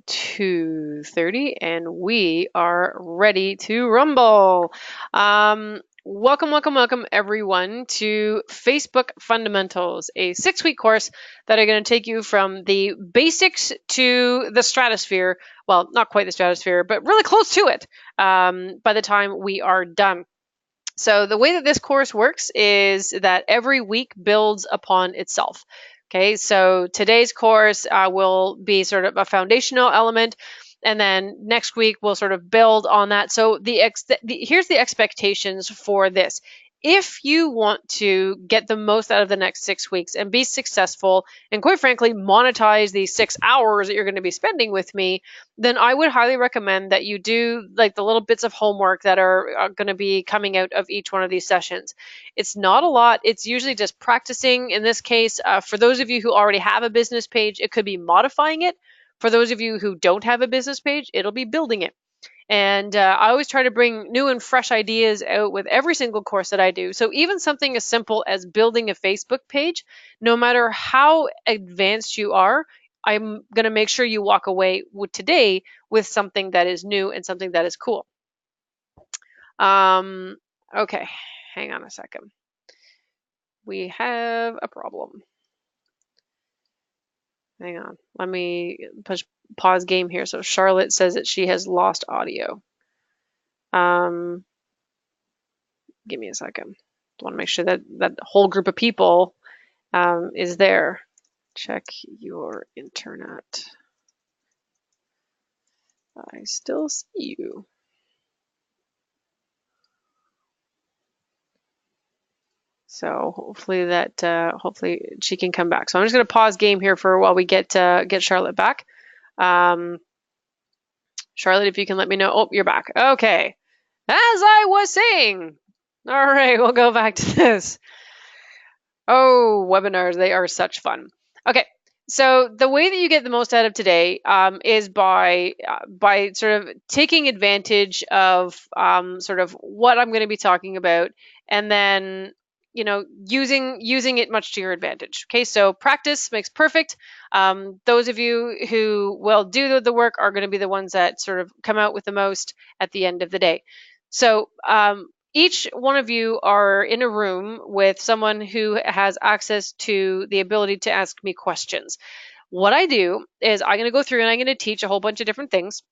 2:30 and we are ready to rumble. Welcome everyone to Facebook Fundamentals, a 6-week course that are going to take you from the basics to the stratosphere. Well, not quite the stratosphere, but really close to it by the time we are done. So the way that this course works is that every week builds upon itself. Okay, so today's course will be sort of a foundational element, and then next week we'll sort of build on that. So here's the expectations for this. If you want to get the most out of the next 6 weeks and be successful, and quite frankly, monetize these 6 hours that you're going to be spending with me, then I would highly recommend that you do like the little bits of homework that are going to be coming out of each one of these sessions. It's not a lot. It's usually just practicing. In this case, for those of you who already have a business page, it could be modifying it. For those of you who don't have a business page, it'll be building it. And I always try to bring new and fresh ideas out with every single course that I do. So even something as simple as building a Facebook page, no matter how advanced you are, I'm going to make sure you walk away today with something that is new and something that is cool. Okay, hang on a second. We have a problem. Hang on. Let me push pause game here. So Charlotte says that she has lost audio. Give me a second. I want to make sure that that whole group of people is there. Check your internet. I still see you. So hopefully she can come back. So I'm just going to pause game here for while we get Charlotte back. Charlotte, if you can let me know. Oh, you're back. Okay. As I was saying. All right, we'll go back to this. Oh, webinars, they are such fun. Okay, so the way that you get the most out of today is by sort of taking advantage of sort of what I'm going to be talking about, and then using it much to your advantage. Okay, so practice makes perfect. Those of you who will do the work are going to be the ones that sort of come out with the most at the end of the day. So each one of you are in a room with someone who has access to the ability to ask me questions. What I do is I'm going to go through and I'm going to teach a whole bunch of different things.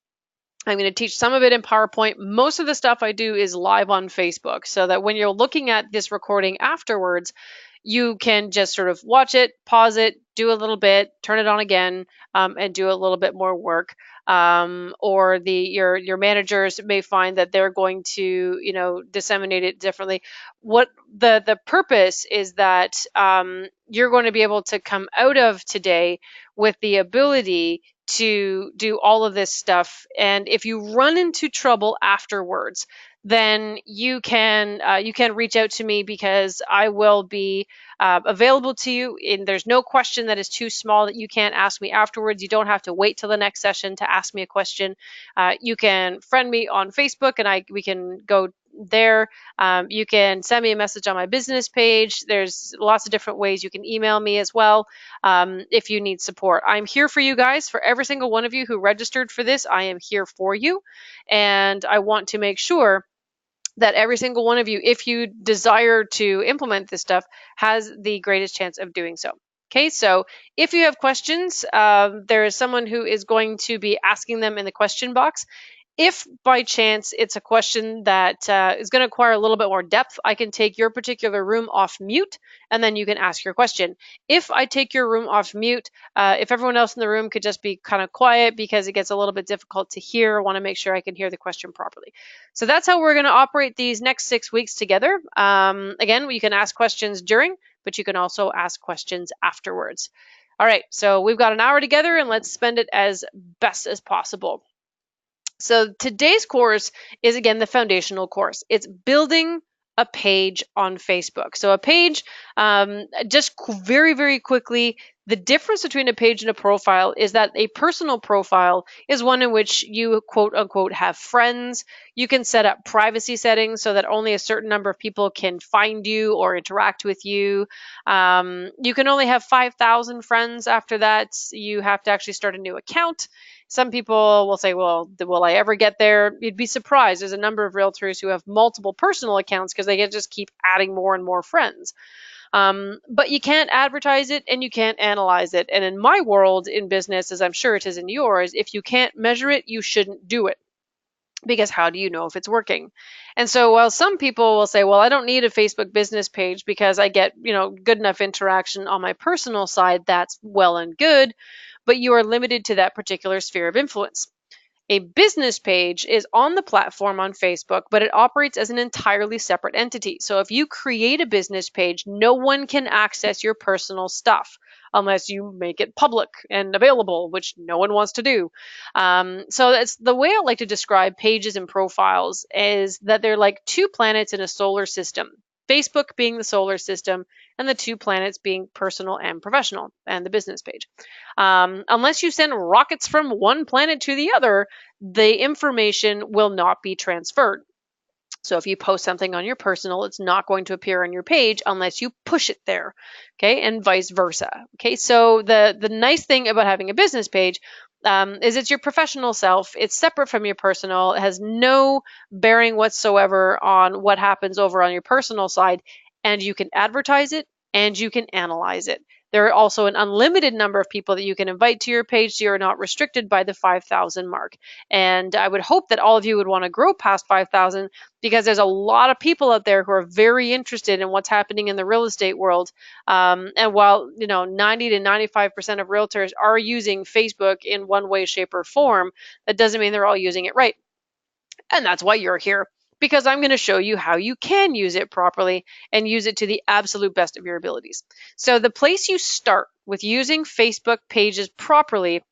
I'm going to teach some of it in PowerPoint. Most of the stuff I do is live on Facebook, so that when you're looking at this recording afterwards, you can just sort of watch it, pause it, do a little bit, turn it on again, and do a little bit more work. Or your managers may find that they're going to disseminate it differently. What the purpose is that you're going to be able to come out of today with the ability to do all of this stuff. And if you run into trouble afterwards, then you can reach out to me, because I will be available to you. And there's no question that is too small that you can't ask me afterwards. You don't have to wait till the next session to ask me a question. You can friend me on Facebook, and we can go there. You can send me a message on my business page. There's lots of different ways. You can email me as well if you need support. I'm here for you guys. For every single one of you who registered for this, I am here for you. And I want to make sure that every single one of you, if you desire to implement this stuff, has the greatest chance of doing so. Okay, so if you have questions, there is someone who is going to be asking them in the question box. If by chance it's a question that is going to require a little bit more depth, I can take your particular room off mute, and then you can ask your question. If I take your room off mute, if everyone else in the room could just be kind of quiet, because it gets a little bit difficult to hear, I want to make sure I can hear the question properly. So that's how we're going to operate these next 6 weeks together. Again, you can ask questions during, but you can also ask questions afterwards. All right, so we've got an hour together, and let's spend it as best as possible. So today's course is, again, the foundational course. It's building a page on Facebook. So a page, just very, very quickly, The difference between a page and a profile is that a personal profile is one in which you quote unquote have friends. You can set up privacy settings so that only a certain number of people can find you or interact with you. You can only have 5,000 friends. After that, you have to actually start a new account. Some people will say, well, will I ever get there? You'd be surprised. There's a number of realtors who have multiple personal accounts because they can just keep adding more and more friends. But you can't advertise it and you can't analyze it. And in my world in business, as I'm sure it is in yours, if you can't measure it, you shouldn't do it. Because how do you know if it's working? And so while some people will say, well, I don't need a Facebook business page because I get, good enough interaction on my personal side, that's well and good, but you are limited to that particular sphere of influence. A business page is on the platform on Facebook, but it operates as an entirely separate entity. So if you create a business page, no one can access your personal stuff unless you make it public and available, which no one wants to do. So that's the way I like to describe pages and profiles is that they're like two planets in a solar system. Facebook being the solar system, and the two planets being personal and professional, and the business page. Unless you send rockets from one planet to the other, the information will not be transferred. So if you post something on your personal, it's not going to appear on your page unless you push it there, okay, and vice versa. Okay, so the nice thing about having a business page is it's your professional self. It's separate from your personal. It has no bearing whatsoever on what happens over on your personal side, and you can advertise it and you can analyze it. There are also an unlimited number of people that you can invite to your page, so you're not restricted by the 5,000 mark. And I would hope that all of you would want to grow past 5,000 because there's a lot of people out there who are very interested in what's happening in the real estate world. And while 90 to 95% of realtors are using Facebook in one way, shape, or form, that doesn't mean they're all using it right. And that's why you're here, because I'm going to show you how you can use it properly and use it to the absolute best of your abilities. So the place you start with using Facebook pages properly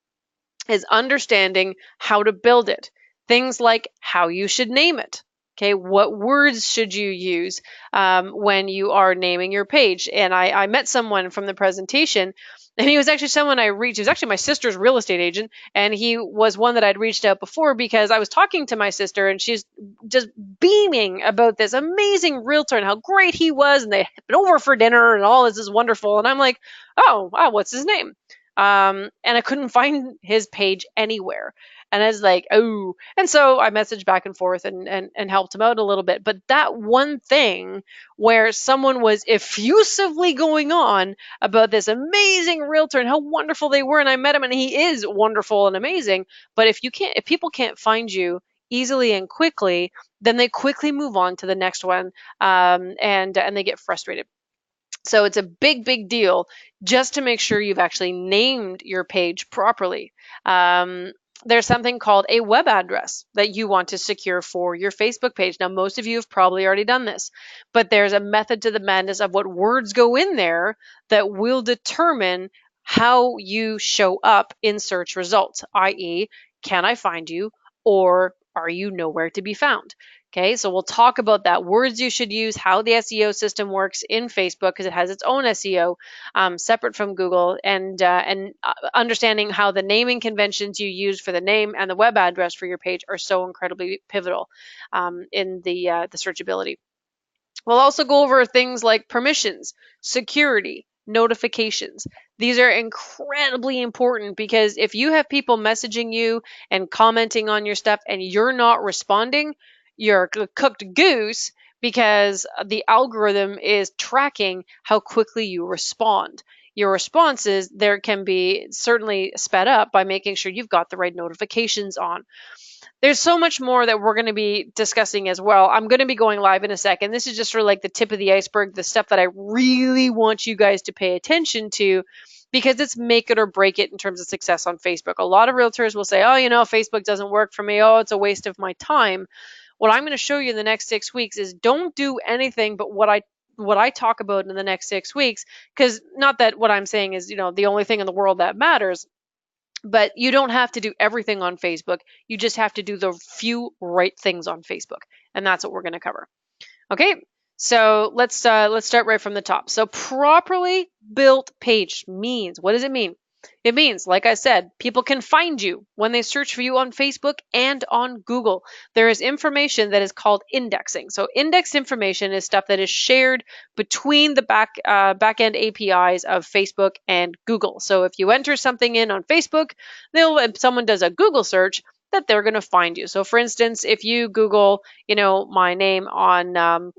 is understanding how to build it. Things like how you should name it. Okay, what words should you use when you are naming your page? And I met someone from the presentation, and he was actually someone I reached. He was actually my sister's real estate agent, and he was one that I'd reached out before because I was talking to my sister, and she's just beaming about this amazing realtor and how great he was, and they'd been over for dinner, and all this is wonderful. And I'm like, oh, wow, what's his name? And I couldn't find his page anywhere. And I was like, oh. And so I messaged back and forth and helped him out a little bit. But that one thing where someone was effusively going on about this amazing realtor and how wonderful they were, and I met him and he is wonderful and amazing. But if people can't find you easily and quickly, then they quickly move on to the next one, and they get frustrated. So it's a big, big deal just to make sure you've actually named your page properly. There's something called a web address that you want to secure for your Facebook page. Now, most of you have probably already done this, but there's a method to the madness of what words go in there that will determine how you show up in search results, i.e., can I find you, or are you nowhere to be found? Okay, so we'll talk about that, words you should use, how the SEO system works in Facebook because it has its own SEO separate from Google, and understanding how the naming conventions you use for the name and the web address for your page are so incredibly pivotal in the searchability. We'll also go over things like permissions, security, notifications. These are incredibly important because if you have people messaging you and commenting on your stuff and you're not responding, you're a cooked goose because the algorithm is tracking how quickly you respond. Your responses there can be certainly sped up by making sure you've got the right notifications on. There's so much more that we're going to be discussing as well. I'm going to be going live in a second. This is just sort of like the tip of the iceberg, the stuff that I really want you guys to pay attention to because it's make it or break it in terms of success on Facebook. A lot of realtors will say, oh, Facebook doesn't work for me. Oh, it's a waste of my time. What I'm going to show you in the next 6 weeks is don't do anything but what I talk about in the next 6 weeks, because not that what I'm saying is, the only thing in the world that matters, but you don't have to do everything on Facebook. You just have to do the few right things on Facebook. And that's what we're going to cover. Okay. So let's start right from the top. So properly built page means, what does it mean? It means, like I said, people can find you when they search for you on Facebook and on Google. There is information that is called indexing. So indexed information is stuff that is shared between the backend APIs of Facebook and Google. So if you enter something in on Facebook, if someone does a Google search, that they're going to find you. So for instance, if you Google, my name on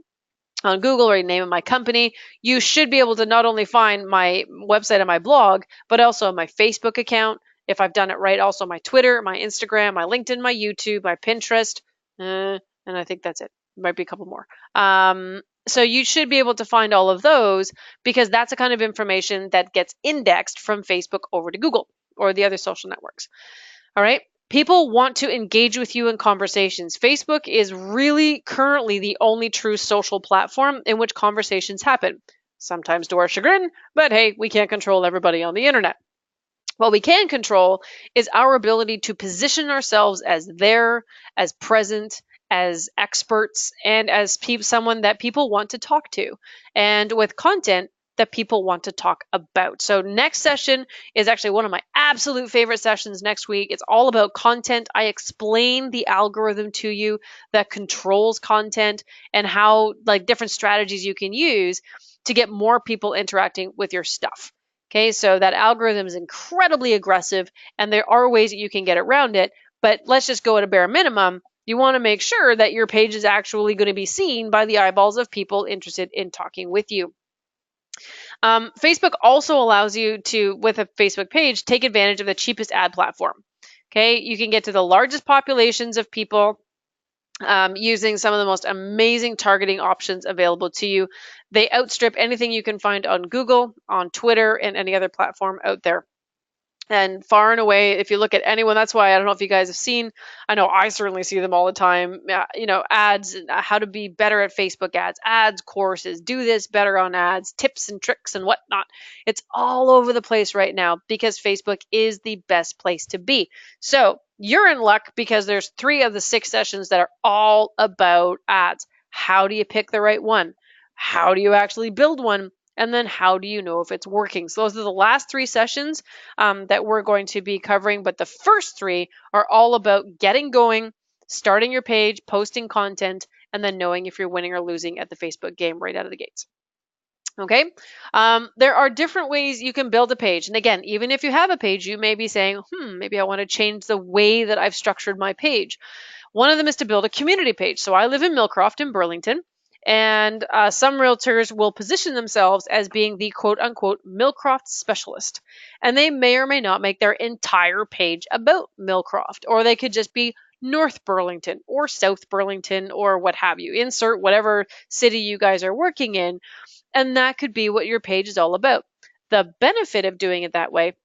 Google or the name of my company, you should be able to not only find my website and my blog, but also my Facebook account. If I've done it right, also my Twitter, my Instagram, my LinkedIn, my YouTube, my Pinterest, and I think that's it. Might be a couple more. So you should be able to find all of those because that's the kind of information that gets indexed from Facebook over to Google or the other social networks. All right. People want to engage with you in conversations. Facebook is really currently the only true social platform in which conversations happen. Sometimes to our chagrin, but hey, we can't control everybody on the internet. What we can control is our ability to position ourselves as there, as present, as experts, and as someone that people want to talk to, and with content that people want to talk about. So next session is actually one of my absolute favorite sessions next week. It's all about content. I explain the algorithm to you that controls content and how different strategies you can use to get more people interacting with your stuff. Okay, so that algorithm is incredibly aggressive and there are ways that you can get around it, but let's just go at a bare minimum. You want to make sure that your page is actually going to be seen by the eyeballs of people interested in talking with you. Facebook also allows you to, with a Facebook page, take advantage of the cheapest ad platform. Okay, you can get to the largest populations of people using some of the most amazing targeting options available to you. They outstrip anything you can find on Google, on Twitter, and any other platform out there. And far and away, if you look at anyone, that's why I don't know if you guys have seen, I know I certainly see them all the time, ads, how to be better at Facebook ads courses, do this better on ads, tips and tricks and whatnot. It's all over the place right now because Facebook is the best place to be. So you're in luck because there's 3 of the 6 sessions that are all about ads. How do you pick the right one? How do you actually build one? And then how do you know if it's working? So those are the last 3 sessions that we're going to be covering. But the first 3 are all about getting going, starting your page, posting content, and then knowing if you're winning or losing at the Facebook game right out of the gates. Okay, there are different ways you can build a page. And again, even if you have a page, you may be saying, maybe I want to change the way that I've structured my page. One of them is to build a community page. So I live in Millcroft in Burlington. And some realtors will position themselves as being the quote unquote Millcroft specialist. And they may or may not make their entire page about Millcroft, or they could just be North Burlington or South Burlington or what have you. Insert whatever city you guys are working in. And that could be what your page is all about. The benefit of doing it that way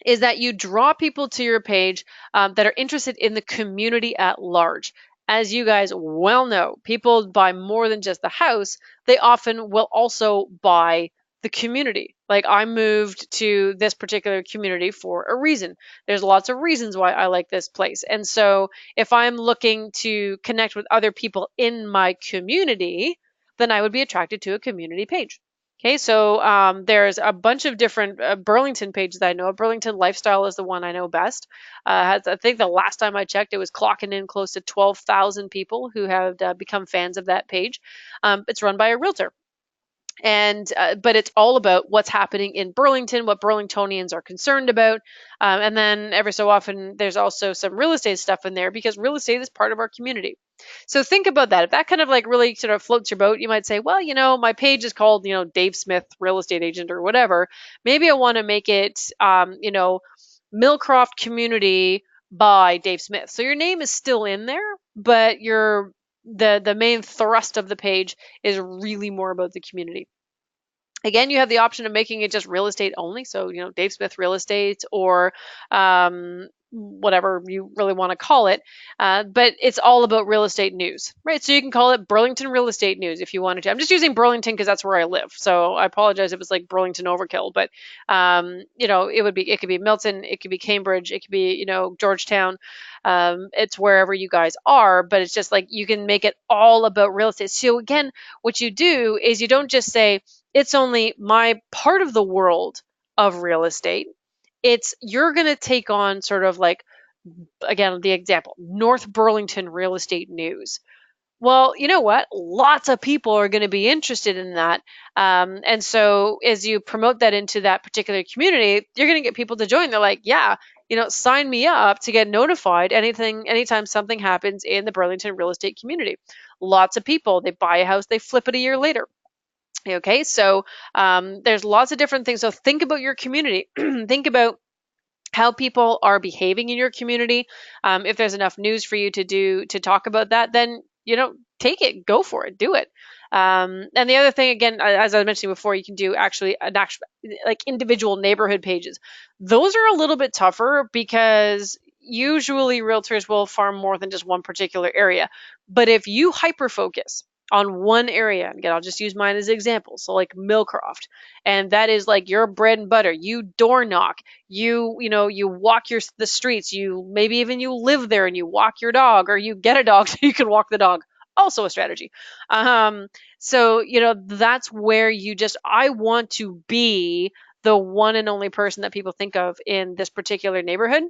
is that you draw people to your page that are interested in the community at large. As you guys well know, people buy more than just the house. They often will also buy the community. Like I moved to this particular community for a reason. There's lots of reasons why I like this place. And so if I'm looking to connect with other people in my community, then I would be attracted to a community page. Okay, so there's a bunch of different Burlington pages that I know. Burlington Lifestyle is the one I know best. I think the last time I checked, it was clocking in close to 12,000 people who have become fans of that page. It's run by a realtor. But it's all about what's happening in Burlington, what Burlingtonians are concerned about. And then every so often, there's also some real estate stuff in there because real estate is part of our community. So think about that. If that kind of really sort of floats your boat, you might say, well, my page is called, Dave Smith, real estate agent or whatever. Maybe I want to make it, Millcroft Community by Dave Smith. So your name is still in there, but the main thrust of the page is really more about the community. Again, you have the option of making it just real estate only. So, Dave Smith Real Estate, or whatever you really want to call it. But it's all about real estate news, right? So you can call it Burlington Real Estate News if you wanted to. I'm just using Burlington because that's where I live. So I apologize if it's like Burlington Overkill, but it could be Milton, it could be Cambridge, it could be, Georgetown. It's wherever you guys are, but it's just like you can make it all about real estate. So again, what you do is you don't just say, it's only my part of the world of real estate. It's you're going to take on sort of like, again, the example, North Burlington Real Estate News. Well, you know what? Lots of people are going to be interested in that. And so as you promote that into that particular community, you're going to get people to join. They're like, yeah, sign me up to get notified anytime something happens in the Burlington real estate community. Lots of people, they buy a house, they flip it a year later. Okay, so there's lots of different things. So think about your community. Think about how people are behaving in your community. If there's enough news for you to talk about that, then take it, go for it, do it. And the other thing, again, as I was mentioning before, you can do actually like individual neighborhood pages. Those are a little bit tougher because usually realtors will farm more than just one particular area. But if you hyper focus on one area, again, I'll just use mine as an example. So like Millcroft, and that is like your bread and butter. You door knock, you walk the streets, you maybe even you live there and you walk your dog, or you get a dog so you can walk the dog. Also a strategy. So that's where I want to be the one and only person that people think of in this particular neighborhood.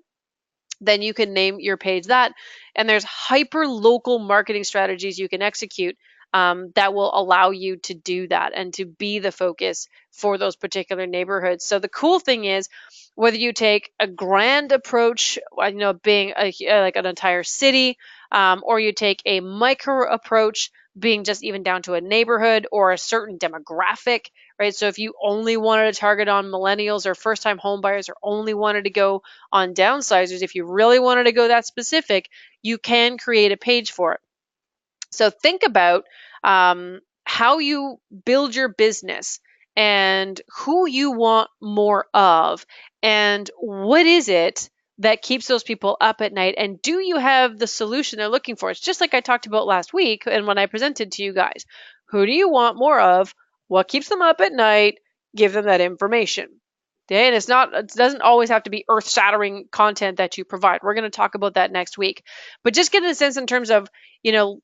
Then you can name your page that. And there's hyper local marketing strategies you can execute that will allow you to do that and to be the focus for those particular neighborhoods. So the cool thing is, whether you take a grand approach, being like an entire city, or you take a micro approach, being just even down to a neighborhood or a certain demographic, right? So if you only wanted to target on millennials or first-time homebuyers, or only wanted to go on downsizers, if you really wanted to go that specific, you can create a page for it. So think about how you build your business and who you want more of, and what is it that keeps those people up at night, and do you have the solution they're looking for? It's just like I talked about last week and when I presented to you guys. Who do you want more of? What keeps them up at night? Give them that information. Okay, and it doesn't always have to be earth-shattering content that you provide. We're going to talk about that next week. But just get a sense in terms of,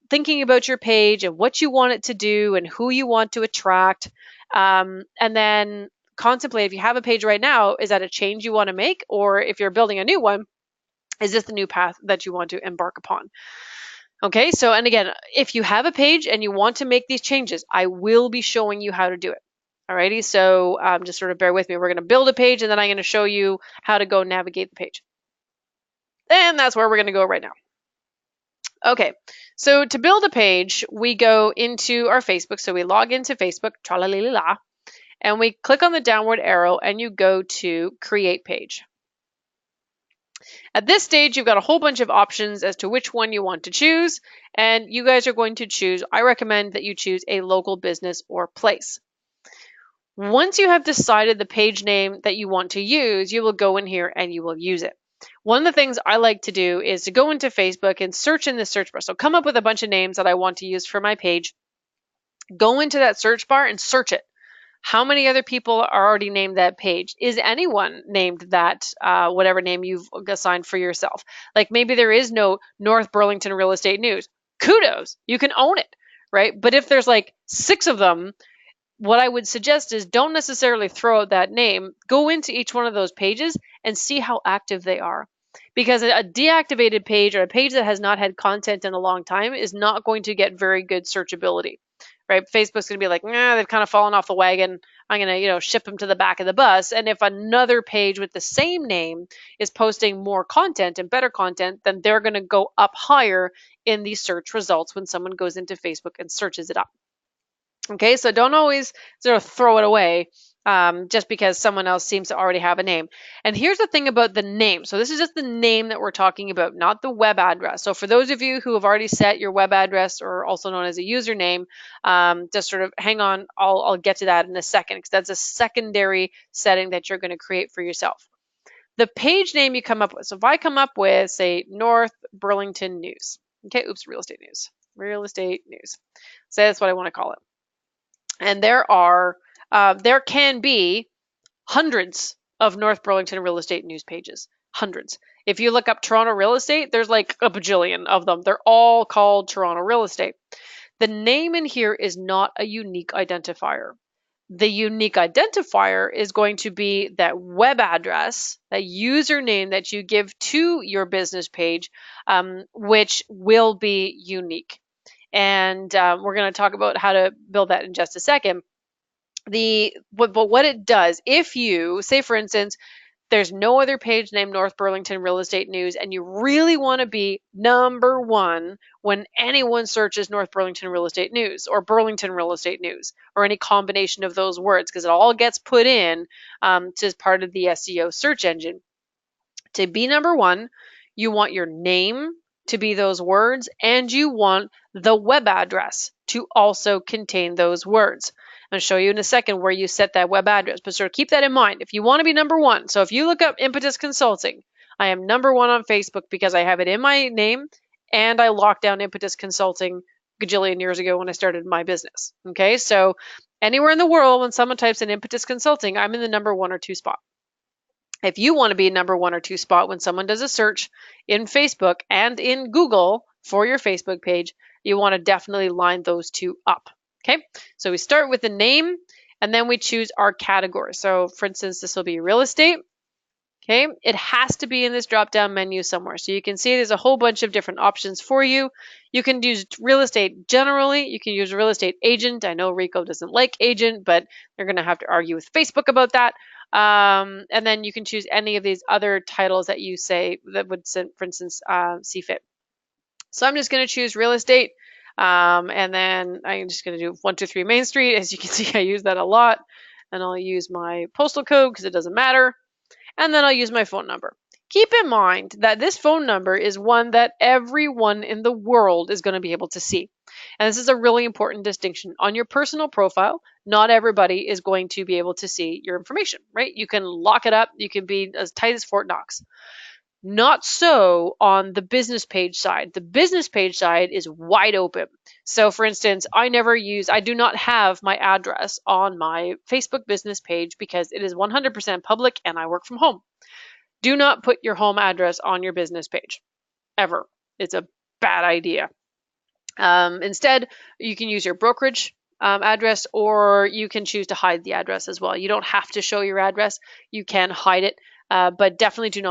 thinking about your page and what you want it to do and who you want to attract. And then contemplate, if you have a page right now, is that a change you want to make? Or if you're building a new one, is this the new path that you want to embark upon? Okay, so, and again, if you have a page and you want to make these changes, I will be showing you how to do it. Alrighty, so just sort of bear with me. We're going to build a page, and then I'm going to show you how to go navigate the page. And that's where we're going to go right now. Okay, so to build a page, we go into our Facebook. So we log into Facebook, tra-la-li-la-la, and we click on the downward arrow, and you go to Create Page. At this stage, you've got a whole bunch of options as to which one you want to choose, and you guys are going to choose, I recommend that you choose a local business or place. Once you have decided the page name that you want to use, you will go in here and you will use it. One of the things I like to do is to go into Facebook and search in the search bar. So come up with a bunch of names that I want to use for my page. Go into that search bar and search it. How many other people are already named that page? Is anyone named that, whatever name you've assigned for yourself? Like maybe there is no North Burlington Real Estate News. Kudos, you can own it, right? But if there's like 6 of them, what I would suggest is don't necessarily throw out that name. Go into each one of those pages and see how active they are. Because a deactivated page, or a page that has not had content in a long time, is not going to get very good searchability, right? Facebook's going to be like, nah, they've kind of fallen off the wagon. I'm going to, ship them to the back of the bus. And if another page with the same name is posting more content and better content, then they're going to go up higher in the search results when someone goes into Facebook and searches it up. Okay, so don't always sort of throw it away. just because someone else seems to already have a name. And here's the thing about the name. So this is just the name that we're talking about, not the web address. So for those of you who have already set your web address, or also known as a username, just sort of hang on. I'll get to that in a second, because that's a secondary setting that you're going to create for yourself. The page name you come up with. So if I come up with, say, North Burlington News. Okay, oops, real estate news. Real estate news. So that's what I want to call it. And there can be hundreds of North Burlington real estate news pages. Hundreds. If you look up Toronto real estate, there's like a bajillion of them. They're all called Toronto real estate. The name in here is not a unique identifier. The unique identifier is going to be that web address, that username that you give to your business page, which will be unique. And we're going to talk about how to build that in just a second. But what it does, if you say, for instance, there's no other page named North Burlington Real Estate News, and you really want to be number one when anyone searches North Burlington Real Estate News or Burlington Real Estate News or any combination of those words, because it all gets put in as part of the SEO search engine. To be number one, you want your name to be those words, and you want the web address to also contain those words. I'm going to show you in a second where you set that web address, but sort of keep that in mind. If you want to be number one, so if you look up Impetus Consulting, I am number one on Facebook because I have it in my name, and I locked down Impetus Consulting gajillion years ago when I started my business. Okay, so anywhere in the world, when someone types in Impetus Consulting, I'm in the number 1 or 2 spot. If you want to be number 1 or 2 spot when someone does a search in Facebook and in Google for your Facebook page, you want to definitely line those two up. Okay, so we start with the name, and then we choose our category. So for instance, this will be real estate. Okay, it has to be in this drop-down menu somewhere. So you can see there's a whole bunch of different options for you. You can use real estate generally. You can use real estate agent. I know Rico doesn't like agent, but they're going to have to argue with Facebook about that. And then you can choose any of these other titles that you say that would, for instance, see fit. So I'm just going to choose real estate. And then I'm just going to do 123 Main Street. As you can see, I use that a lot. And I'll use my postal code because it doesn't matter. And then I'll use my phone number. Keep in mind that this phone number is one that everyone in the world is going to be able to see. And this is a really important distinction. On your personal profile, not everybody is going to be able to see your information, right? You can lock it up. You can be as tight as Fort Knox. Not so on the business page side. The business page side is wide open. So for instance, I do not have my address on my Facebook business page because it is 100% public and I work from home. Do not put your home address on your business page, ever. It's a bad idea. Instead, you can use your brokerage address, or you can choose to hide the address as well. You don't have to show your address. You can hide it. But definitely do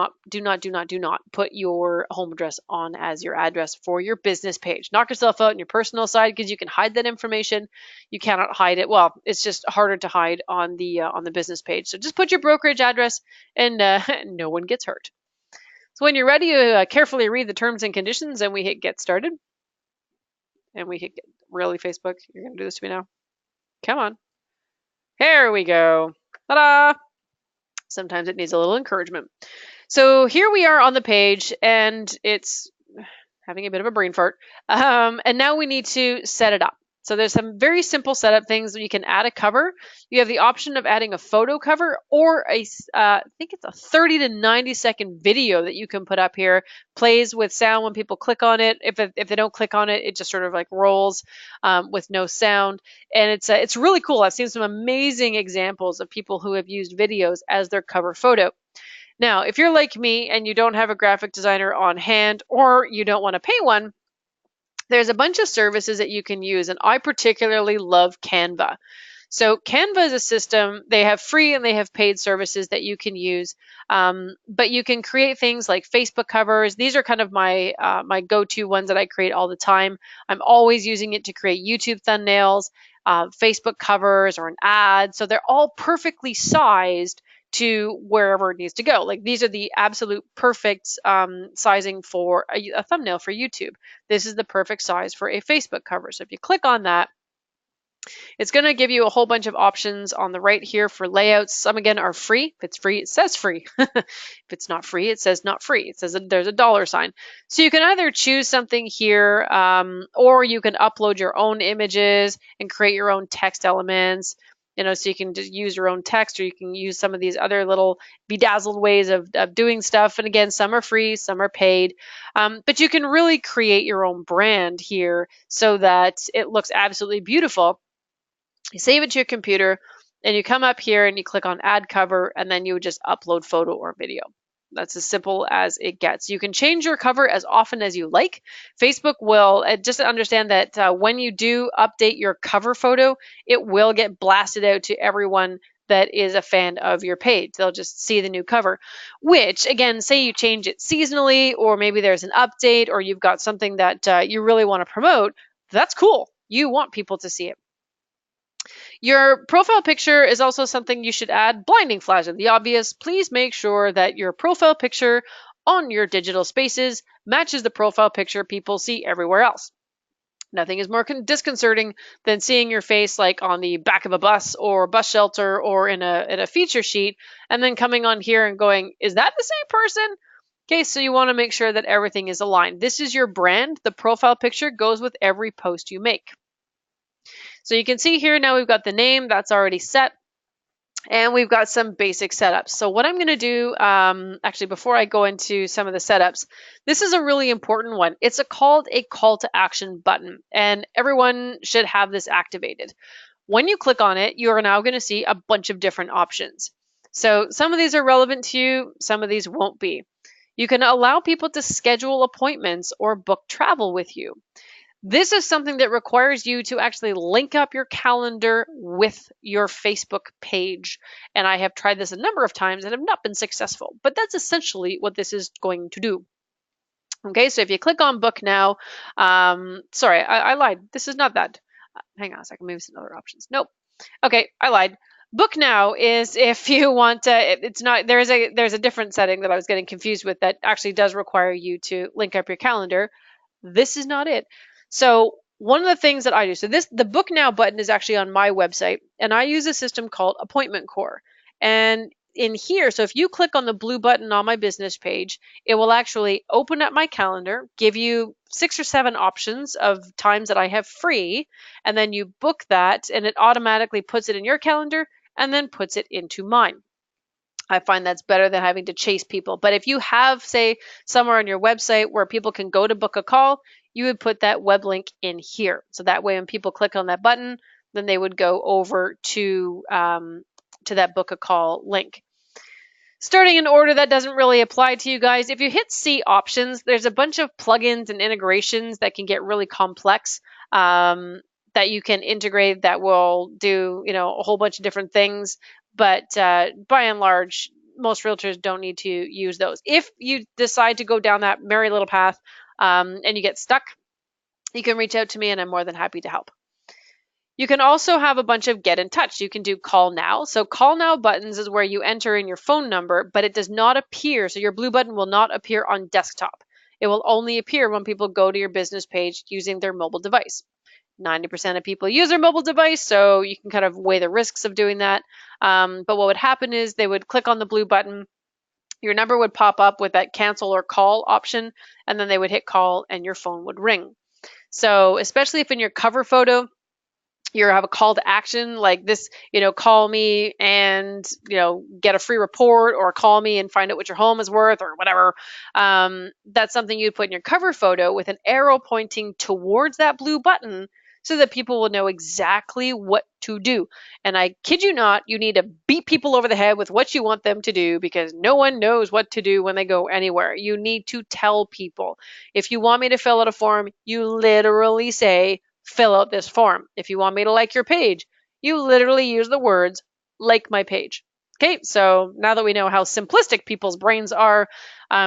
not put your home address on as your address for your business page. Knock yourself out on your personal side because you can hide that information. You cannot hide it. Well, it's just harder to hide on the business page. So just put your brokerage address, and no one gets hurt. So when you're ready, carefully read the terms and conditions, and we hit get started. And we hit get. Really, Facebook? You're going to do this to me now? Come on. Here we go. Ta-da! Sometimes it needs a little encouragement. So here we are on the page, and it's having a bit of a brain fart. And now we need to set it up. So there's some very simple setup things. You can add a cover. You have the option of adding a photo cover, or I think it's a 30 to 90 second video that you can put up here. Plays with sound when people click on it. If they don't click on it, it just sort of like rolls with no sound. And it's really cool. I've seen some amazing examples of people who have used videos as their cover photo. Now, if you're like me and you don't have a graphic designer on hand, or you don't want to pay one, there's a bunch of services that you can use, and I particularly love Canva. So Canva is a system. They have free and they have paid services that you can use, but you can create things like Facebook covers. These are kind of my go-to ones that I create all the time. I'm always using it to create YouTube thumbnails, Facebook covers, or an ad. So they're all perfectly sized to wherever it needs to go. Like these are the absolute perfect sizing for a thumbnail for YouTube. This is the perfect size for a Facebook cover. So if you click on that, It's going to give you a whole bunch of options on the right here for layouts. Some again are free. If it's free, it says free. If it's not free, it says not free. It says that there's a dollar sign. So you can either choose something here, or you can upload your own images and create your own text elements. So you can just use your own text, or you can use some of these other little bedazzled ways of doing stuff. And again, some are free, some are paid. But you can really create your own brand here so that it looks absolutely beautiful. You save it to your computer, and you come up here and you click on add cover, and then you would just upload photo or video. That's as simple as it gets. You can change your cover as often as you like. Facebook will, just understand that when you do update your cover photo, it will get blasted out to everyone that is a fan of your page. They'll just see the new cover, which again, say you change it seasonally, or maybe there's an update, or you've got something that you really want to promote. That's cool. You want people to see it. Your profile picture is also something you should add. Blinding flash of the obvious. Please make sure that your profile picture on your digital spaces matches the profile picture people see everywhere else. Nothing is more disconcerting than seeing your face like on the back of a bus or bus shelter or in a feature sheet, and then coming on here and going, is that the same person? Okay, so you want to make sure that everything is aligned. This is your brand. The profile picture goes with every post you make. So you can see here now we've got the name that's already set, and we've got some basic setups. So what I'm going to do, actually before I go into some of the setups, this is a really important one. It's called a call to action button, and everyone should have this activated. When you click on it, you are now going to see a bunch of different options. So some of these are relevant to you, some of these won't be. You can allow people to schedule appointments or book travel with you. This is something that requires you to actually link up your calendar with your Facebook page. And I have tried this a number of times and have not been successful, but that's essentially what this is going to do. Okay, so if you click on book now, sorry, I lied. This is not that. Hang on a second, maybe some other options. Nope. Okay, I lied. Book now is if you want it's not, there's a different setting that I was getting confused with that actually does require you to link up your calendar. This is not it. So one of the things that I do, so the book now button is actually on my website, and I use a system called Appointment Core. And in here, so if you click on the blue button on my business page, it will actually open up my calendar, give you 6 or 7 options of times that I have free, and then you book that, and it automatically puts it in your calendar and then puts it into mine. I find that's better than having to chase people. But if you have, say, somewhere on your website where people can go to book a call, you would put that web link in here. So that way when people click on that button, then they would go over to that book a call link. Starting an order, that doesn't really apply to you guys. If you hit see options, there's a bunch of plugins and integrations that can get really complex that you can integrate that will do, a whole bunch of different things. But by and large, most realtors don't need to use those. If you decide to go down that merry little path and you get stuck, you can reach out to me and I'm more than happy to help. You can also have a bunch of get in touch. You can do call now. So call now buttons is where you enter in your phone number, but it does not appear. So your blue button will not appear on desktop. It will only appear when people go to your business page using their mobile device. 90% of people use their mobile device, so you can kind of weigh the risks of doing that. But what would happen is they would click on the blue button, your number would pop up with that cancel or call option, and then they would hit call and your phone would ring. So especially if in your cover photo, you have a call to action like this, call me and, get a free report, or call me and find out what your home is worth, or whatever. That's something you'd put in your cover photo with an arrow pointing towards that blue button so that people will know exactly what to do. And I kid you not, you need to beat people over the head with what you want them to do, because no one knows what to do when they go anywhere. You need to tell people. If you want me to fill out a form, you literally say, fill out this form. If you want me to like your page, you literally use the words, like my page. Okay, so now that we know how simplistic people's brains are,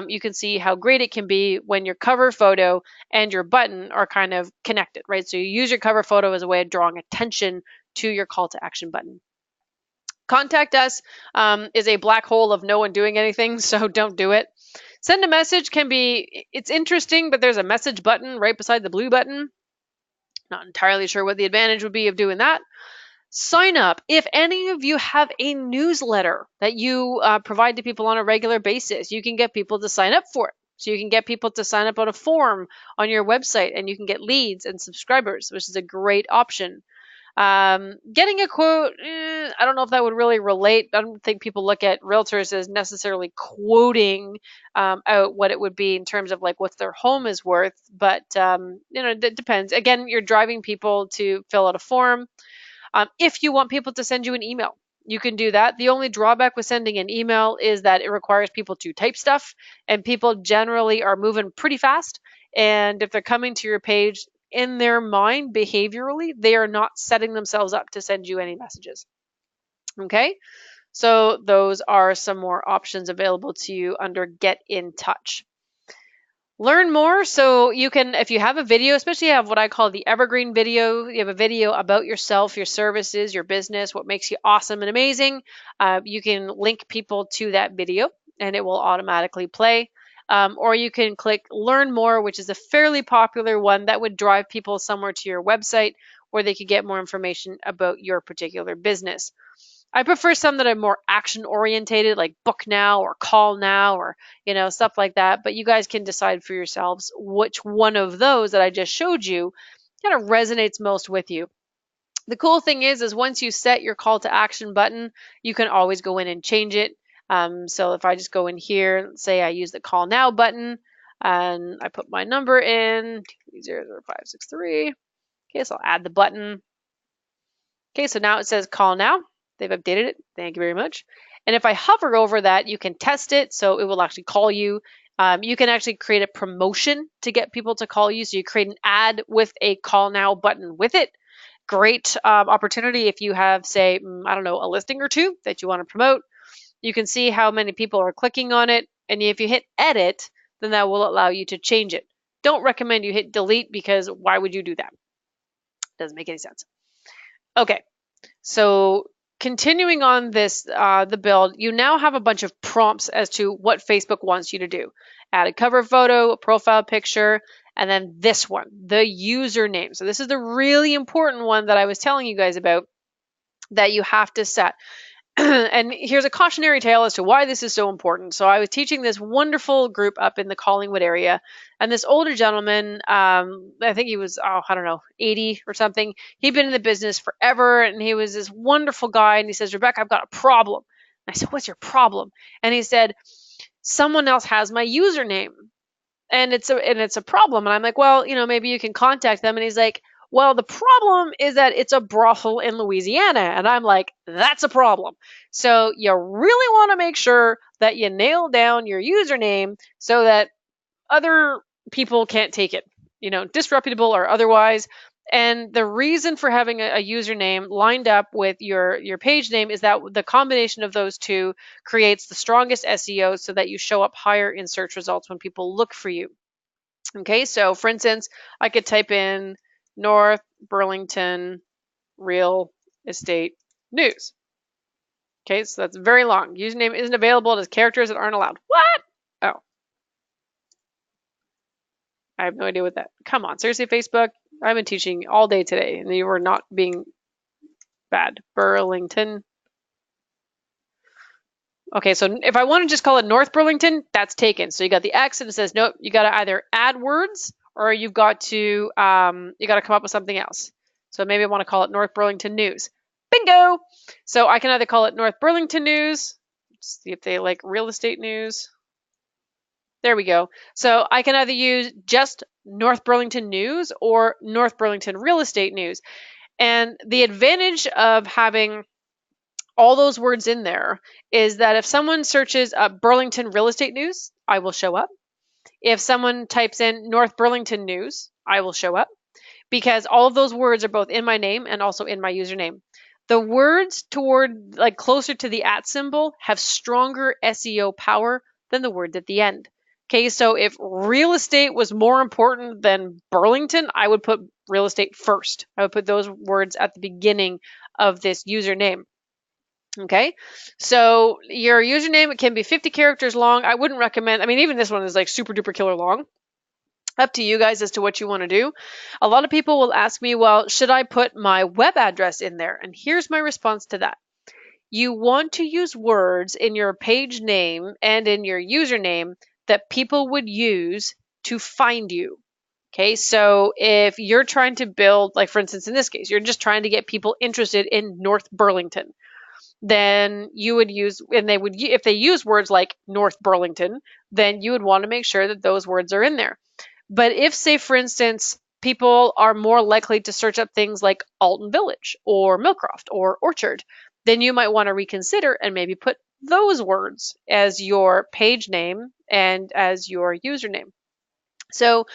you can see how great it can be when your cover photo and your button are kind of connected, right? So you use your cover photo as a way of drawing attention to your call to action button. Contact us is a black hole of no one doing anything, so don't do it. Send a message can be, it's interesting, but there's a message button right beside the blue button. Not entirely sure what the advantage would be of doing that. Sign up. If any of you have a newsletter that you provide to people on a regular basis, you can get people to sign up for it. So you can get people to sign up on a form on your website, and you can get leads and subscribers, which is a great option. Getting a quote, I don't know if that would really relate. I don't think people look at realtors as necessarily quoting out what it would be in terms of like what their home is worth, but it depends. Again, you're driving people to fill out a form. If you want people to send you an email, you can do that. The only drawback with sending an email is that it requires people to type stuff, and people generally are moving pretty fast. And if they're coming to your page, in their mind, behaviorally, they are not setting themselves up to send you any messages. Okay, so those are some more options available to you under Get in Touch. Learn more. So you can, if you have a video, especially you have what I call the evergreen video, you have a video about yourself, your services, your business, what makes you awesome and amazing. You can link people to that video and it will automatically play. Or you can click Learn More, which is a fairly popular one that would drive people somewhere to your website where they could get more information about your particular business. I prefer some that are more action orientated, like book now or call now or, stuff like that. But you guys can decide for yourselves which one of those that I just showed you kind of resonates most with you. The cool thing is once you set your call to action button, you can always go in and change it. So if I just go in here, say I use the call now button and I put my number in 00563. Okay, so I'll add the button. Okay, so now it says call now. They've updated it. Thank you very much. And if I hover over that, you can test it. So it will actually call you. You can actually create a promotion to get people to call you. So you create an ad with a call now button with it. Great opportunity if you have, say, I don't know, a listing or two that you want to promote. You can see how many people are clicking on it. And if you hit edit, then that will allow you to change it. Don't recommend you hit delete because why would you do that? Doesn't make any sense. Okay, so continuing on this, the build, you now have a bunch of prompts as to what Facebook wants you to do. Add a cover photo, a profile picture, and then this one, the username. So this is the really important one that I was telling you guys about that you have to set. And here's a cautionary tale as to why this is so important. So I was teaching this wonderful group up in the Collingwood area, and this older gentleman, I think he was, 80 or something. He'd been in the business forever, and he was this wonderful guy. And he says, Rebecca, I've got a problem. And I said, what's your problem? And he said, someone else has my username, and it's a problem. And I'm like, well, maybe you can contact them. And he's like, well, the problem is that it's a brothel in Louisiana. And I'm like, that's a problem. So you really want to make sure that you nail down your username so that other people can't take it, disreputable or otherwise. And the reason for having a username lined up with your page name is that the combination of those two creates the strongest SEO so that you show up higher in search results when people look for you. Okay, so for instance, I could type in North Burlington Real Estate News. Okay, so that's very long. Username isn't available. It has characters that aren't allowed. What? Oh. I have no idea what that. Come on, seriously, Facebook? I've been teaching all day today, and you were not being bad. Burlington. Okay, so if I want to just call it North Burlington, that's taken. So you got the X, and it says, nope, you got to either add words or you've got to come up with something else. So maybe I want to call it North Burlington News. Bingo! So I can either call it North Burlington News. See if they like real estate news. There we go. So I can either use just North Burlington News or North Burlington Real Estate News. And the advantage of having all those words in there is that if someone searches Burlington Real Estate News, I will show up. If someone types in North Burlington News, I will show up because all of those words are both in my name and also in my username. The words toward closer to the @ symbol have stronger SEO power than the words at the end. Okay, so if real estate was more important than Burlington, I would put real estate first. I would put those words at the beginning of this username. Okay, so your username, it can be 50 characters long. I wouldn't recommend, even this one is like super duper killer long. Up to you guys as to what you want to do. A lot of people will ask me, well, should I put my web address in there? And here's my response to that. You want to use words in your page name and in your username that people would use to find you. Okay, so if you're trying to build, like for instance, in this case, you're just trying to get people interested in North Burlington, then you would use, and they would, if they use words like North Burlington, then you would want to make sure that those words are in there. But if, say, for instance, people are more likely to search up things like Alton Village or Millcroft or Orchard, then you might want to reconsider and maybe put those words as your page name and as your username. So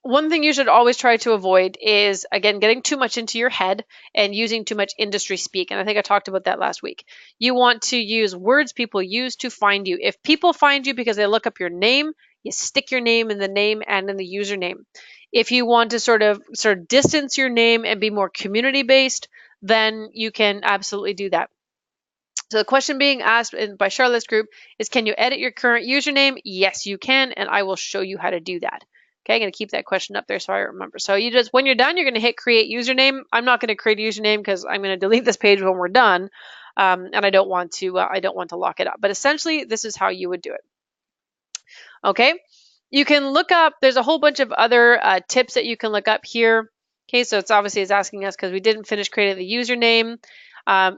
one thing you should always try to avoid is, again, getting too much into your head and using too much industry speak. And I think I talked about that last week. You want to use words people use to find you. If people find you because they look up your name, you stick your name in the name and in the username. If you want to sort of distance your name and be more community based, then you can absolutely do that. So the question being asked by Charlotte's group is, can you edit your current username? Yes, you can, and I will show you how to do that. Okay, I'm going to keep that question up there so I remember. So you just, when you're done, you're going to hit create username. I'm not going to create a username because I'm going to delete this page when we're done, and I don't want to lock it up. But essentially, this is how you would do it. Okay, you can look up. There's a whole bunch of other tips that you can look up here. Okay, so it's asking us because we didn't finish creating the username.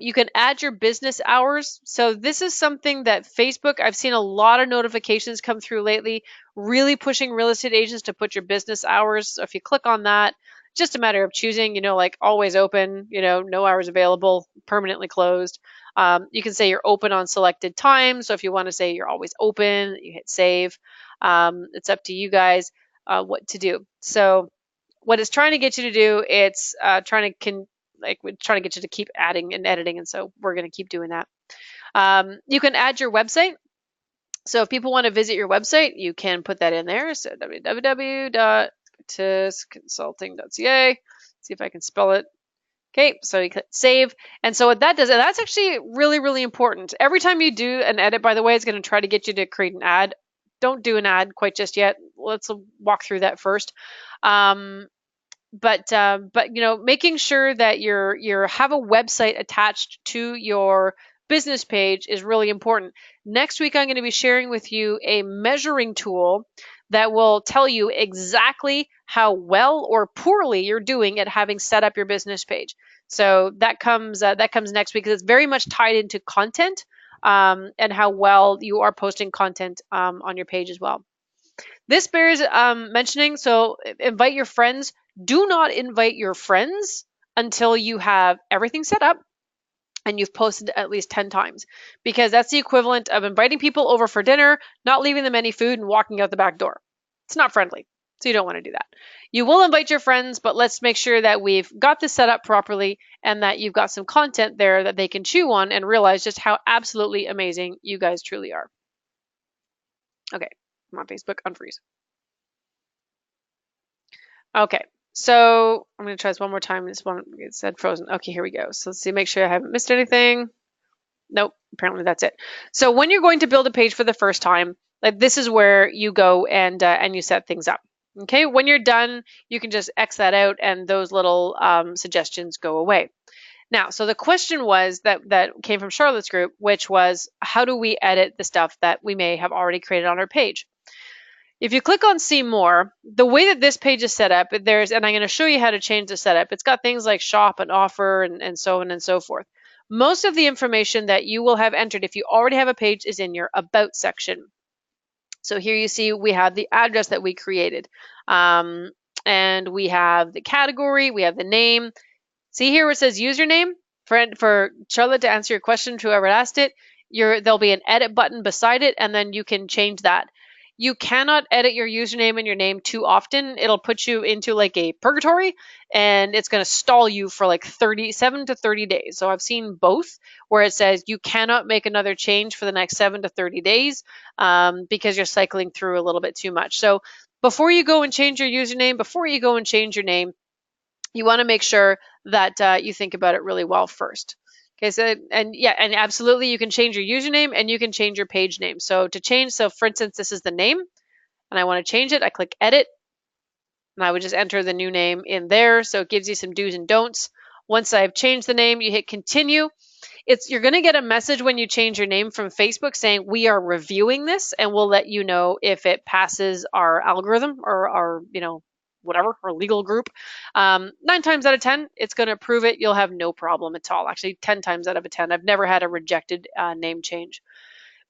You can add your business hours. So this is something that Facebook, I've seen a lot of notifications come through lately, really pushing real estate agents to put your business hours. So if you click on that, just a matter of choosing, like always open, no hours available, permanently closed. You can say you're open on selected times. So if you want to say you're always open, you hit save. It's up to you guys what to do. So what it's trying to get you to do, it's trying to get you to keep adding and editing, and so we're going to keep doing that. You can add your website. So if people want to visit your website, you can put that in there. So www.tisconsulting.ca. See if I can spell it. Okay, so you click save. And so what that does, and that's actually really, really important. Every time you do an edit, by the way, it's going to try to get you to create an ad. Don't do an ad quite just yet. Let's walk through that first. But making sure that you have a website attached to your business page is really important. Next week, I'm going to be sharing with you a measuring tool that will tell you exactly how well or poorly you're doing at having set up your business page. So that comes next week, because it's very much tied into content and how well you are posting content on your page as well. This bears mentioning, so invite your friends. Do not invite your friends until you have everything set up and you've posted at least 10 times, because that's the equivalent of inviting people over for dinner, not leaving them any food, and walking out the back door. It's not friendly, so you don't want to do that. You will invite your friends, but let's make sure that we've got this set up properly and that you've got some content there that they can chew on and realize just how absolutely amazing you guys truly are. Okay, come on, Facebook, unfreeze. Okay, so I'm going to try this one more time. This one, it said frozen. Okay, here we go. So let's see, make sure I haven't missed anything. Nope, apparently that's it. So when you're going to build a page for the first time, like this is where you go and you set things up. Okay, when you're done, you can just X that out and those little suggestions go away. Now, so the question was that came from Charlotte's group, which was, how do we edit the stuff that we may have already created on our page? If you click on see more, the way that this page is set up, and I'm going to show you how to change the setup. It's got things like shop and offer and so on and so forth. Most of the information that you will have entered if you already have a page is in your about section. So here you see we have the address that we created, and we have the category, we have the name. See here where it says username? For Charlotte to answer your question, to whoever asked it, there'll be an edit button beside it, and then you can change that. You cannot edit your username and your name too often. It'll put you into like a purgatory, and it's going to stall you for like 7 to 30 days. So I've seen both where it says you cannot make another change for the next 7 to 30 days because you're cycling through a little bit too much. So before you go and change your username, before you go and change your name, you want to make sure that you think about it really well first. Okay, so and absolutely, you can change your username and you can change your page name. So for instance, this is the name, and I want to change it. I click edit, And I would just enter the new name in there. So it gives you some do's and don'ts. Once I've changed the name, you hit continue. You're going to get a message when you change your name from Facebook saying we are reviewing this, and we'll let you know if it passes our algorithm or our, whatever, our legal group. 9 times out of 10, it's going to approve it. You'll have no problem at all. Actually, 10 times out of 10, I've never had a rejected name change.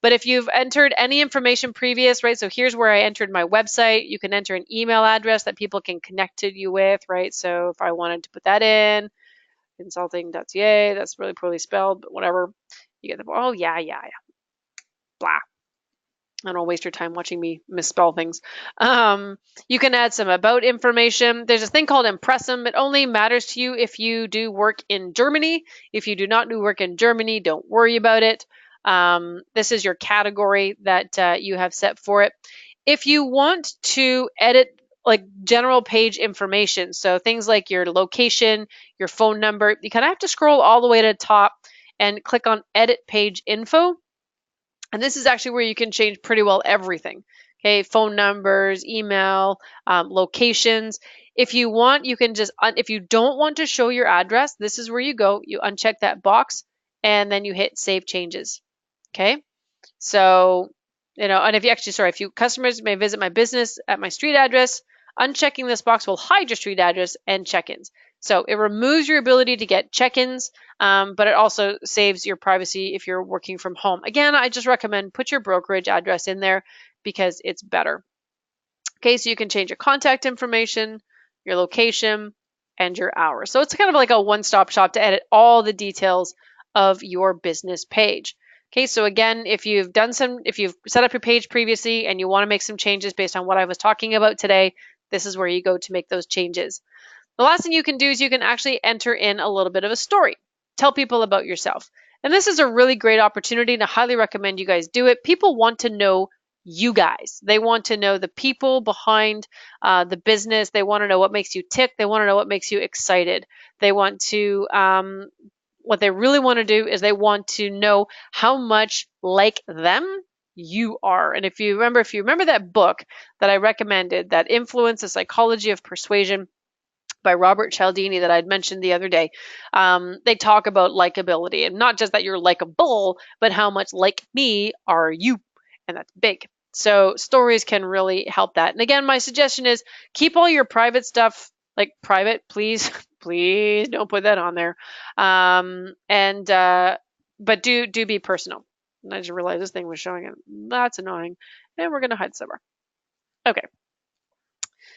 But if you've entered any information previous, right? So here's where I entered my website. You can enter an email address that people can connect to you with, right? So if I wanted to put that in, consulting.ca, that's really poorly spelled, but whatever. You get the, oh, yeah. Blah. I don't waste your time watching me misspell things. You can add some about information. There's a thing called Impressum. It only matters to you if you do work in Germany. If you do not do work in Germany, don't worry about it. This is your category that you have set for it. If you want to edit like general page information, so things like your location, your phone number, you kind of have to scroll all the way to the top and click on edit page info. And this is actually where you can change pretty well everything. Okay, phone numbers, email, locations. If you want, you can just, if you don't want to show your address, this is where you go. You uncheck that box and then you hit save changes. Okay, so, and if you customers may visit my business at my street address, unchecking this box will hide your street address and check-ins. So it removes your ability to get check-ins, but it also saves your privacy if you're working from home. Again, I just recommend put your brokerage address in there because it's better. Okay, so you can change your contact information, your location, and your hours. So it's kind of like a one-stop shop to edit all the details of your business page. Okay, so again, if you've set up your page previously and you want to make some changes based on what I was talking about today, this is where you go to make those changes. The last thing you can do is you can actually enter in a little bit of a story. Tell people about yourself. And this is a really great opportunity, and I highly recommend you guys do it. People want to know you guys. They want to know the people behind the business. They want to know what makes you tick. They want to know what makes you excited. They want to, what they really want to do is they want to know how much like them you are. And if you remember that book that I recommended, that Influence, the Psychology of Persuasion, by Robert Cialdini that I'd mentioned the other day, they talk about likability, and not just that you're likable, but how much like me are you, and that's big. So stories can really help that. And again, my suggestion is keep all your private stuff like private, please. Please don't put that on there. But do be personal. And I just realized this thing was showing it. That's annoying. And we're going to hide somewhere. Okay.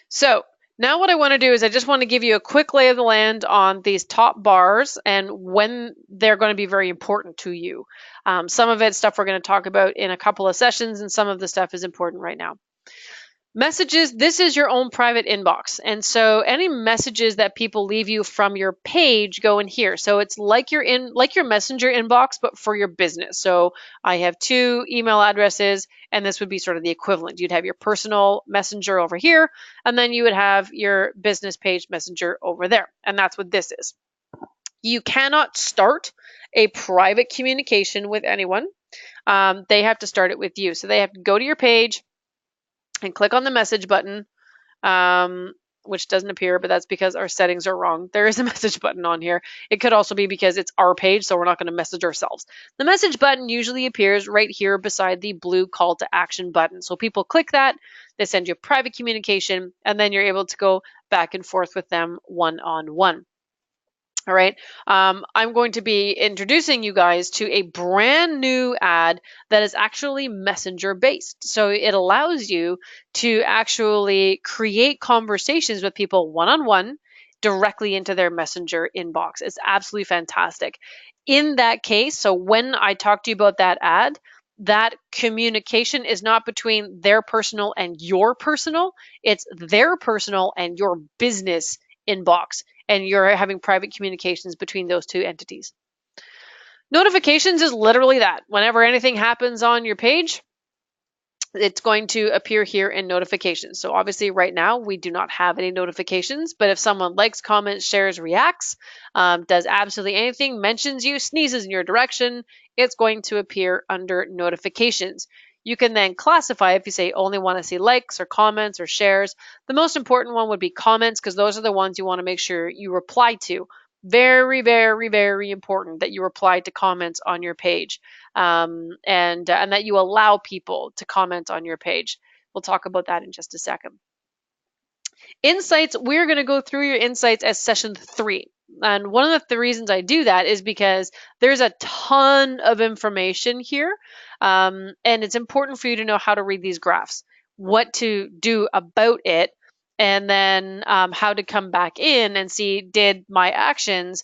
So now what I want to do is I just want to give you a quick lay of the land on these top bars and when they're going to be very important to you. Some of it's stuff we're going to talk about in a couple of sessions, and some of the stuff is important right now. Messages, this is your own private inbox. And so any messages that people leave you from your page go in here. So it's like your messenger inbox, but for your business. So I have 2 email addresses, and this would be sort of the equivalent. You'd have your personal messenger over here, and then you would have your business page messenger over there. And that's what this is. You cannot start a private communication with anyone. They have to start it with you. So they have to go to your page and click on the message button, which doesn't appear, but that's because our settings are wrong. There is a message button on here. It could also be because it's our page, so we're not going to message ourselves. The message button usually appears right here beside the blue call to action button. So people click that, they send you a private communication, and then you're able to go back and forth with them one-on-one. All right, I'm going to be introducing you guys to a brand new ad that is actually messenger based. So it allows you to actually create conversations with people one-on-one directly into their messenger inbox. It's absolutely fantastic. In that case, so when I talk to you about that ad, that communication is not between their personal and your personal, it's their personal and your business inbox. And you're having private communications between those 2 entities. Notifications is literally that. Whenever anything happens on your page, it's going to appear here in notifications. So obviously right now we do not have any notifications, but if someone likes, comments, shares, reacts, does absolutely anything, mentions you, sneezes in your direction, it's going to appear under notifications. You can then classify if you say only want to see likes or comments or shares. The most important one would be comments, because those are the ones you want to make sure you reply to. Very, very, very important that you reply to comments on your page, and that you allow people to comment on your page. We'll talk about that in just a second. Insights, we're going to go through your insights as session 3. And one of the reasons I do that is because there's a ton of information here, and it's important for you to know how to read these graphs, what to do about it, and then how to come back in and see, did my actions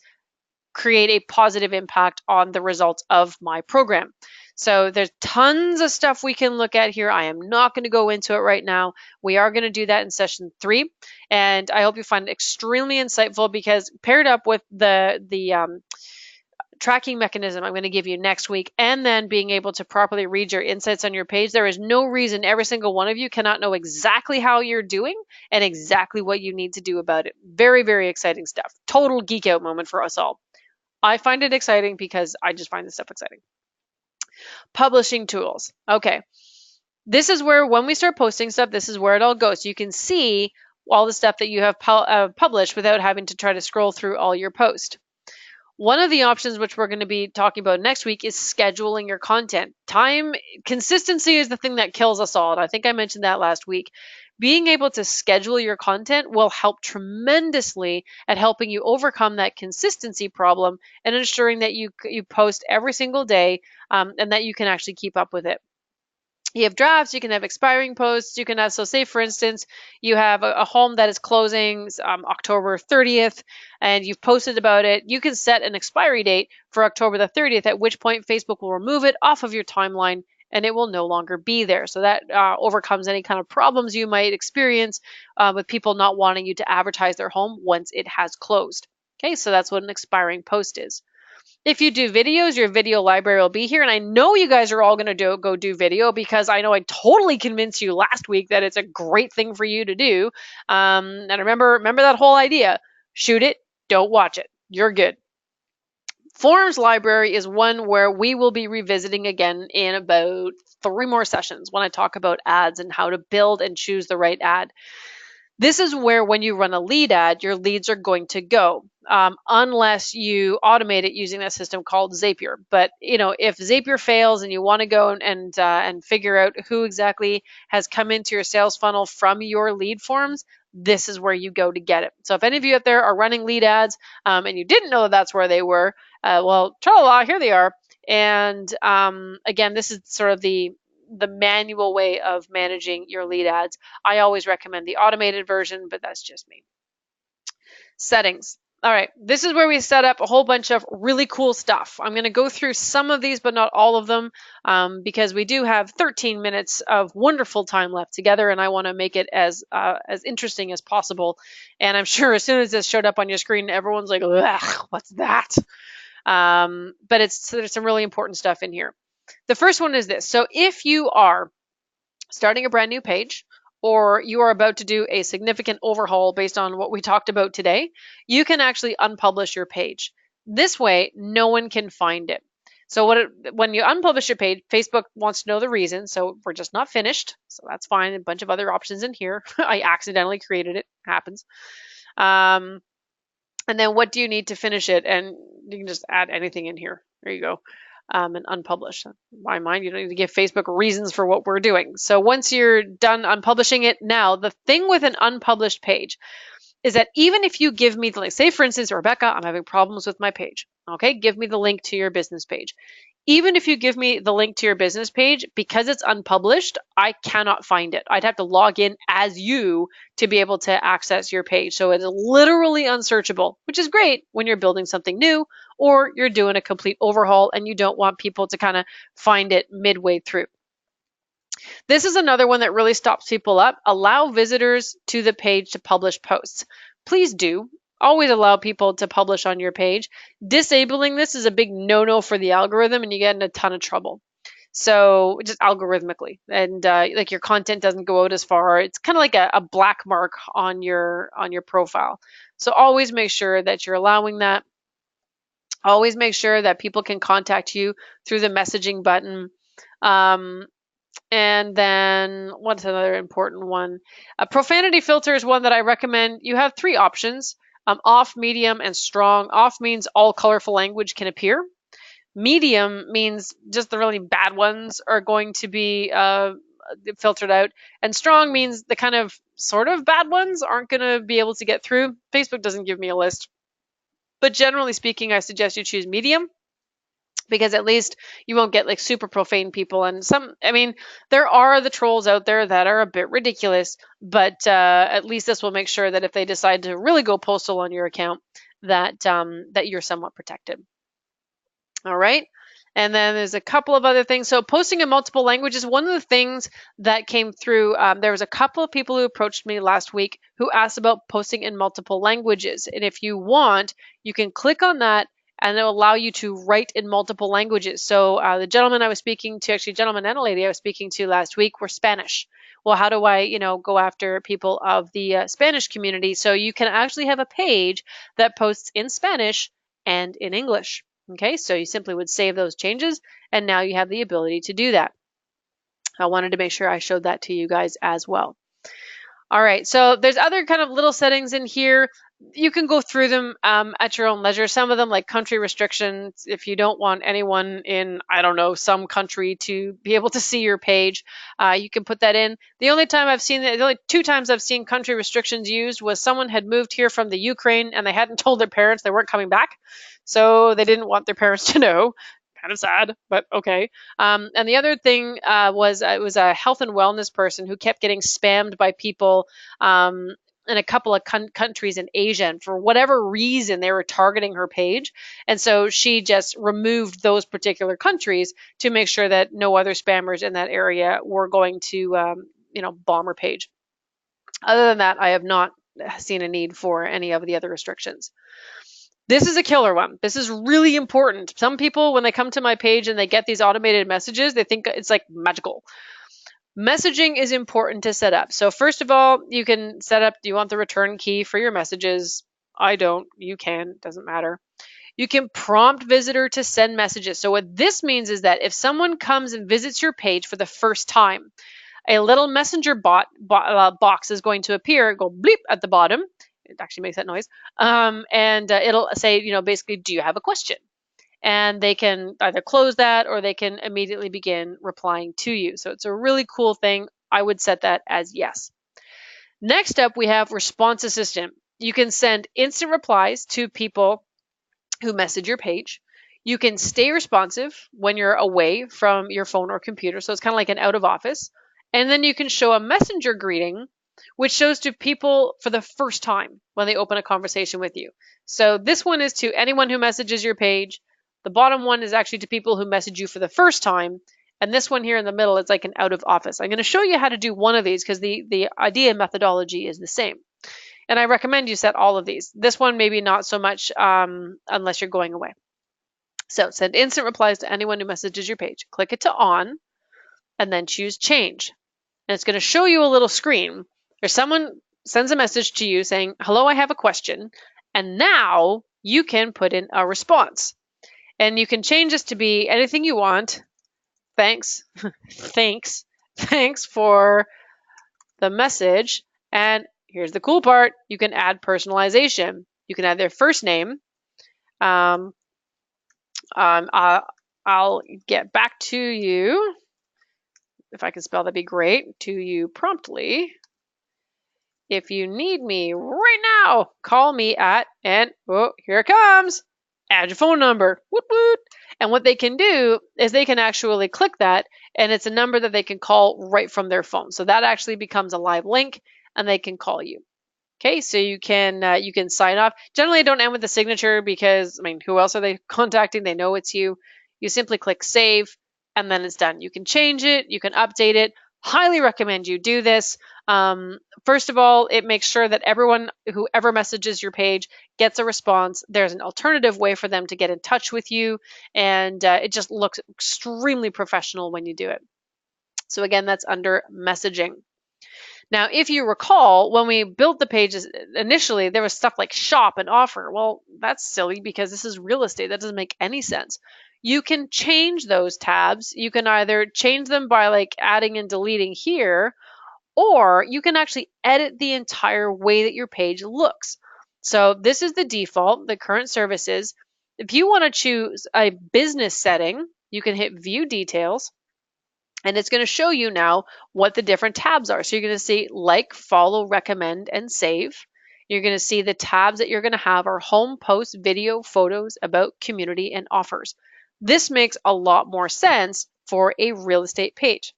create a positive impact on the results of my program? So there's tons of stuff we can look at here. I am not going to go into it right now. We are going to do that in session 3, and I hope you find it extremely insightful, because paired up with the tracking mechanism I'm going to give you next week, and then being able to properly read your insights on your page, there is no reason every single one of you cannot know exactly how you're doing and exactly what you need to do about it. Very, very exciting stuff. Total geek out moment for us all. I find it exciting because I just find this stuff exciting. Publishing tools. Okay. This is where, when we start posting stuff, this is where it all goes. So you can see all the stuff that you have published without having to try to scroll through all your posts. One of the options, which we're going to be talking about next week, is scheduling your content. Time consistency is the thing that kills us all. And I think I mentioned that last week. Being able to schedule your content will help tremendously at helping you overcome that consistency problem and ensuring that you post every single day, and that you can actually keep up with it. You have drafts, you can have expiring posts, you can have, so say for instance, you have a home that is closing October 30th, and you've posted about it. You can set an expiry date for October the 30th, at which point Facebook will remove it off of your timeline and it will no longer be there. So that overcomes any kind of problems you might experience with people not wanting you to advertise their home once it has closed. Okay, so that's what an expiring post is. If you do videos, your video library will be here. And I know you guys are all going to go do video, because I know I totally convinced you last week that it's a great thing for you to do. And remember that whole idea: shoot it, don't watch it. You're good. Forums library is one where we will be revisiting again in about 3 more sessions, when I talk about ads and how to build and choose the right ad. This is where, when you run a lead ad, your leads are going to go, unless you automate it using a system called Zapier. But if Zapier fails and you want to go and figure out who exactly has come into your sales funnel from your lead forms, this is where you go to get it. So if any of you out there are running lead ads, and you didn't know that that's where they were, well, tra-la-la, here they are. And again, this is sort of the manual way of managing your lead ads. I always recommend the automated version, but that's just me. Settings. All right, this is where we set up a whole bunch of really cool stuff. I'm going to go through some of these, but not all of them, because we do have 13 minutes of wonderful time left together, and I want to make it as interesting as possible. And I'm sure as soon as this showed up on your screen, everyone's like, ugh, what's that? But there's some really important stuff in here. The first one is this. So if you are starting a brand new page, or you are about to do a significant overhaul based on what we talked about today, you can actually unpublish your page. This way, no one can find it. So when you unpublish your page, Facebook wants to know the reason. So we're just not finished. So that's fine. A bunch of other options in here. I accidentally created it. Happens. And then what do you need to finish it? And you can just add anything in here. There you go. And unpublish. In my mind, you don't need to give Facebook reasons for what we're doing. So once you're done unpublishing it, now the thing with an unpublished page is that even if you give me the link, say for instance, Rebecca, I'm having problems with my page. Okay, give me the link to your business page. Even if you give me the link to your business page, because it's unpublished, I cannot find it. I'd have to log in as you to be able to access your page. So it's literally unsearchable, which is great when you're building something new or you're doing a complete overhaul and you don't want people to kind of find it midway through. This is another one that really stops people up. Allow visitors to the page to publish posts. Please do. Always allow people to publish on your page. Disabling this is a big no-no for the algorithm, and you get in a ton of trouble. So just algorithmically, and like your content doesn't go out as far. It's kind of like a black mark on your profile. So always make sure that you're allowing that. Always make sure that people can contact you through the messaging button. And then what's another important one? A profanity filter is one that I recommend. You have three options: off, medium, and strong. Off means all colorful language can appear. Medium means just the really bad ones are going to be filtered out. And strong means the kind of sort of bad ones aren't going to be able to get through. Facebook doesn't give me a list. But generally speaking, I suggest you choose medium, because at least you won't get like super profane people. And there are the trolls out there that are a bit ridiculous, but at least this will make sure that if they decide to really go postal on your account, that you're somewhat protected. All right. And then there's a couple of other things. So posting in multiple languages, one of the things that came through, there was a couple of people who approached me last week who asked about posting in multiple languages. And if you want, you can click on that and it'll allow you to write in multiple languages. So the gentleman I was speaking to, actually a gentleman and a lady I was speaking to last week, were Spanish. Well, how do I, go after people of the Spanish community? So you can actually have a page that posts in Spanish and in English. Okay, so you simply would save those changes, and now you have the ability to do that. I wanted to make sure I showed that to you guys as well. All right, so there's other kind of little settings in here. You can go through them at your own leisure. Some of them, like country restrictions, if you don't want anyone in, I don't know, some country to be able to see your page, you can put that in. The only two times I've seen country restrictions used was someone had moved here from the Ukraine and they hadn't told their parents they weren't coming back. So they didn't want their parents to know. Kind of sad, but okay. And the other thing was it was a health and wellness person who kept getting spammed by people in a couple of countries in Asia. And for whatever reason, they were targeting her page. And so she just removed those particular countries to make sure that no other spammers in that area were going to, bomb her page. Other than that, I have not seen a need for any of the other restrictions. This is a killer one. This is really important. Some people, when they come to my page and they get these automated messages, they think it's like magical. Messaging is important to set up. So first of all, you can set up, do you want the return key for your messages? I don't. You can. Doesn't matter. You can prompt visitor to send messages. So what this means is that if someone comes and visits your page for the first time, a little messenger box is going to appear, go bleep at the bottom. It actually makes that noise. And it'll say, basically, do you have a question? And they can either close that or they can immediately begin replying to you. So it's a really cool thing. I would set that as yes. Next up, we have Response Assistant. You can send instant replies to people who message your page. You can stay responsive when you're away from your phone or computer. So it's kind of like an out of office. And then you can show a messenger greeting, which shows to people for the first time when they open a conversation with you. So this one is to anyone who messages your page. The bottom one is actually to people who message you for the first time. And this one here in the middle is like an out of office. I'm going to show you how to do one of these because the idea and methodology is the same. And I recommend you set all of these. This one maybe not so much unless you're going away. So send instant replies to anyone who messages your page. Click it to on and then choose change. And it's going to show you a little screen. There's someone sends a message to you saying, hello, I have a question. And now you can put in a response. And you can change this to be anything you want. Thanks. Thanks for the message. And here's the cool part. You can add personalization. You can add their first name. I'll get back to you. If I can spell, that'd be great. To you promptly. If you need me right now, call me at, and oh, here it comes. Add your phone number. Woot woot. And what they can do is they can actually click that, and it's a number that they can call right from their phone. So that actually becomes a live link, and they can call you. Okay, so you can sign off. Generally, I don't end with a signature because, who else are they contacting? They know it's you. You simply click save, and then it's done. You can change it. You can update it. Highly recommend you do this. First of all, it makes sure that everyone who ever messages your page gets a response. There's an alternative way for them to get in touch with you, and it just looks extremely professional when you do it. So again, that's under messaging. Now, if you recall, when we built the pages initially, there was stuff like shop and offer. Well, that's silly because this is real estate. That doesn't make any sense. you can change those tabs. You can either change them by like adding and deleting here, or you can actually edit the entire way that your page looks. So this is the default, the current services. If you want to choose a business setting, you can hit view details, and it's going to show you now what the different tabs are. So you're going to see like, follow, recommend, and save. You're going to see the tabs that you're going to have are home, post, video, photos, about, community, and offers. This makes a lot more sense for a real estate page.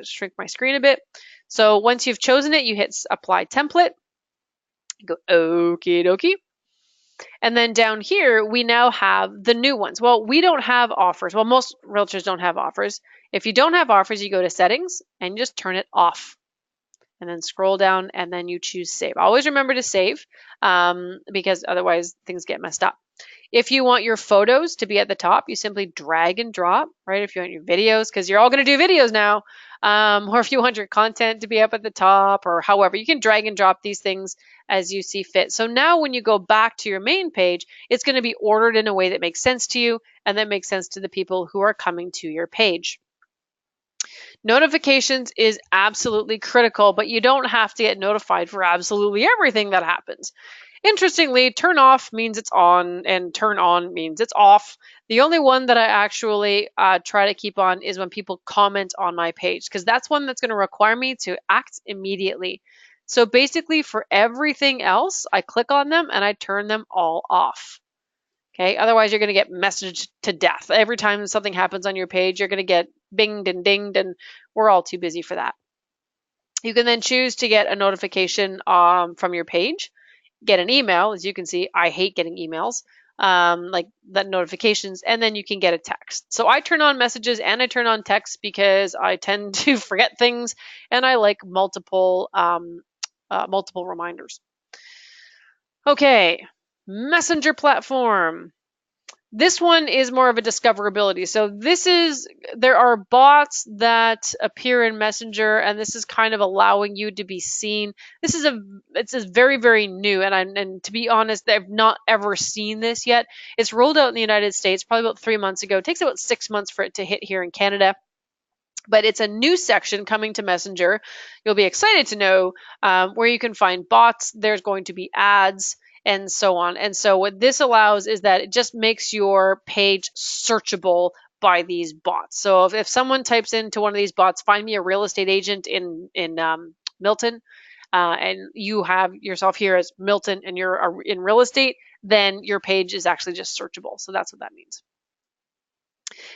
Shrink my screen a bit. So once you've chosen it, you hit apply template. You go okie dokie. And then down here, we now have the new ones. Well, we don't have offers. Well, most realtors don't have offers. If you don't have offers, you go to settings and just turn it off. And then scroll down and then you choose save. Always remember to save because otherwise things get messed up. If you want your photos to be at the top, you simply drag and drop, right? If you want your videos, because you're all going to do videos now, or if you want your content to be up at the top, or however, you can drag and drop these things as you see fit. So now when you go back to your main page, it's going to be ordered in a way that makes sense to you and that makes sense to the people who are coming to your page. Notifications is absolutely critical, but you don't have to get notified for absolutely everything that happens. Interestingly, turn off means it's on and turn on means it's off. The only one that I actually try to keep on is when people comment on my page, because that's one that's going to require me to act immediately. So basically for everything else, I click on them and I turn them all off. Okay, otherwise you're going to get messaged to death. Every time something happens on your page, you're going to get binged and dinged, and we're all too busy for that. You can then choose to get a notification from your page, get an email. As you can see, I hate getting emails, like the notifications, and then you can get a text. So I turn on messages and I turn on text because I tend to forget things, and I like multiple reminders. Okay, Messenger platform. This one is more of a discoverability. So there are bots that appear in Messenger, and this is kind of allowing you to be seen. It's very, very new, and to be honest, I've not ever seen this yet. It's rolled out in the United States probably about 3 months ago. It takes about 6 months for it to hit here in Canada. But it's a new section coming to Messenger. You'll be excited to know where you can find bots. There's going to be ads and so on. And so what this allows is that it just makes your page searchable by these bots. So if someone types into one of these bots, find me a real estate agent in Milton, and you have yourself here as Milton and you're in real estate, then your page is actually just searchable. So that's what that means.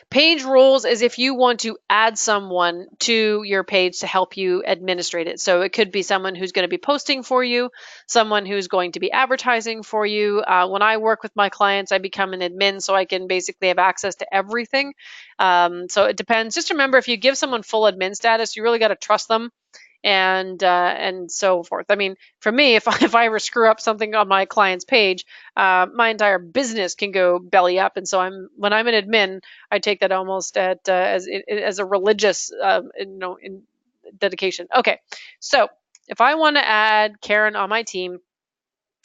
Page roles is if you want to add someone to your page to help you administrate it. So it could be someone who's going to be posting for you, someone who's going to be advertising for you. When I work with my clients, I become an admin so I can basically have access to everything. So it depends. Just remember, if you give someone full admin status, you really got to trust them. And so forth. I mean, for me, if I ever screw up something on my client's page, my entire business can go belly up. And so when I'm an admin, I take that almost as a religious, in dedication. Okay, so if I want to add Karen on my team,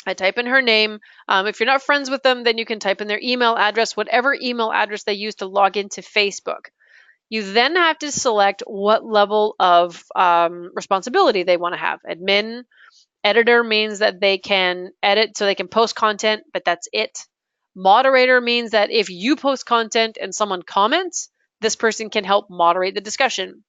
I type in her name. If you're not friends with them, then you can type in their email address, whatever email address they use to log into Facebook. You then have to select what level of responsibility they want to have. Admin, editor means that they can edit so they can post content, but that's it. Moderator means that if you post content and someone comments, this person can help moderate the discussion.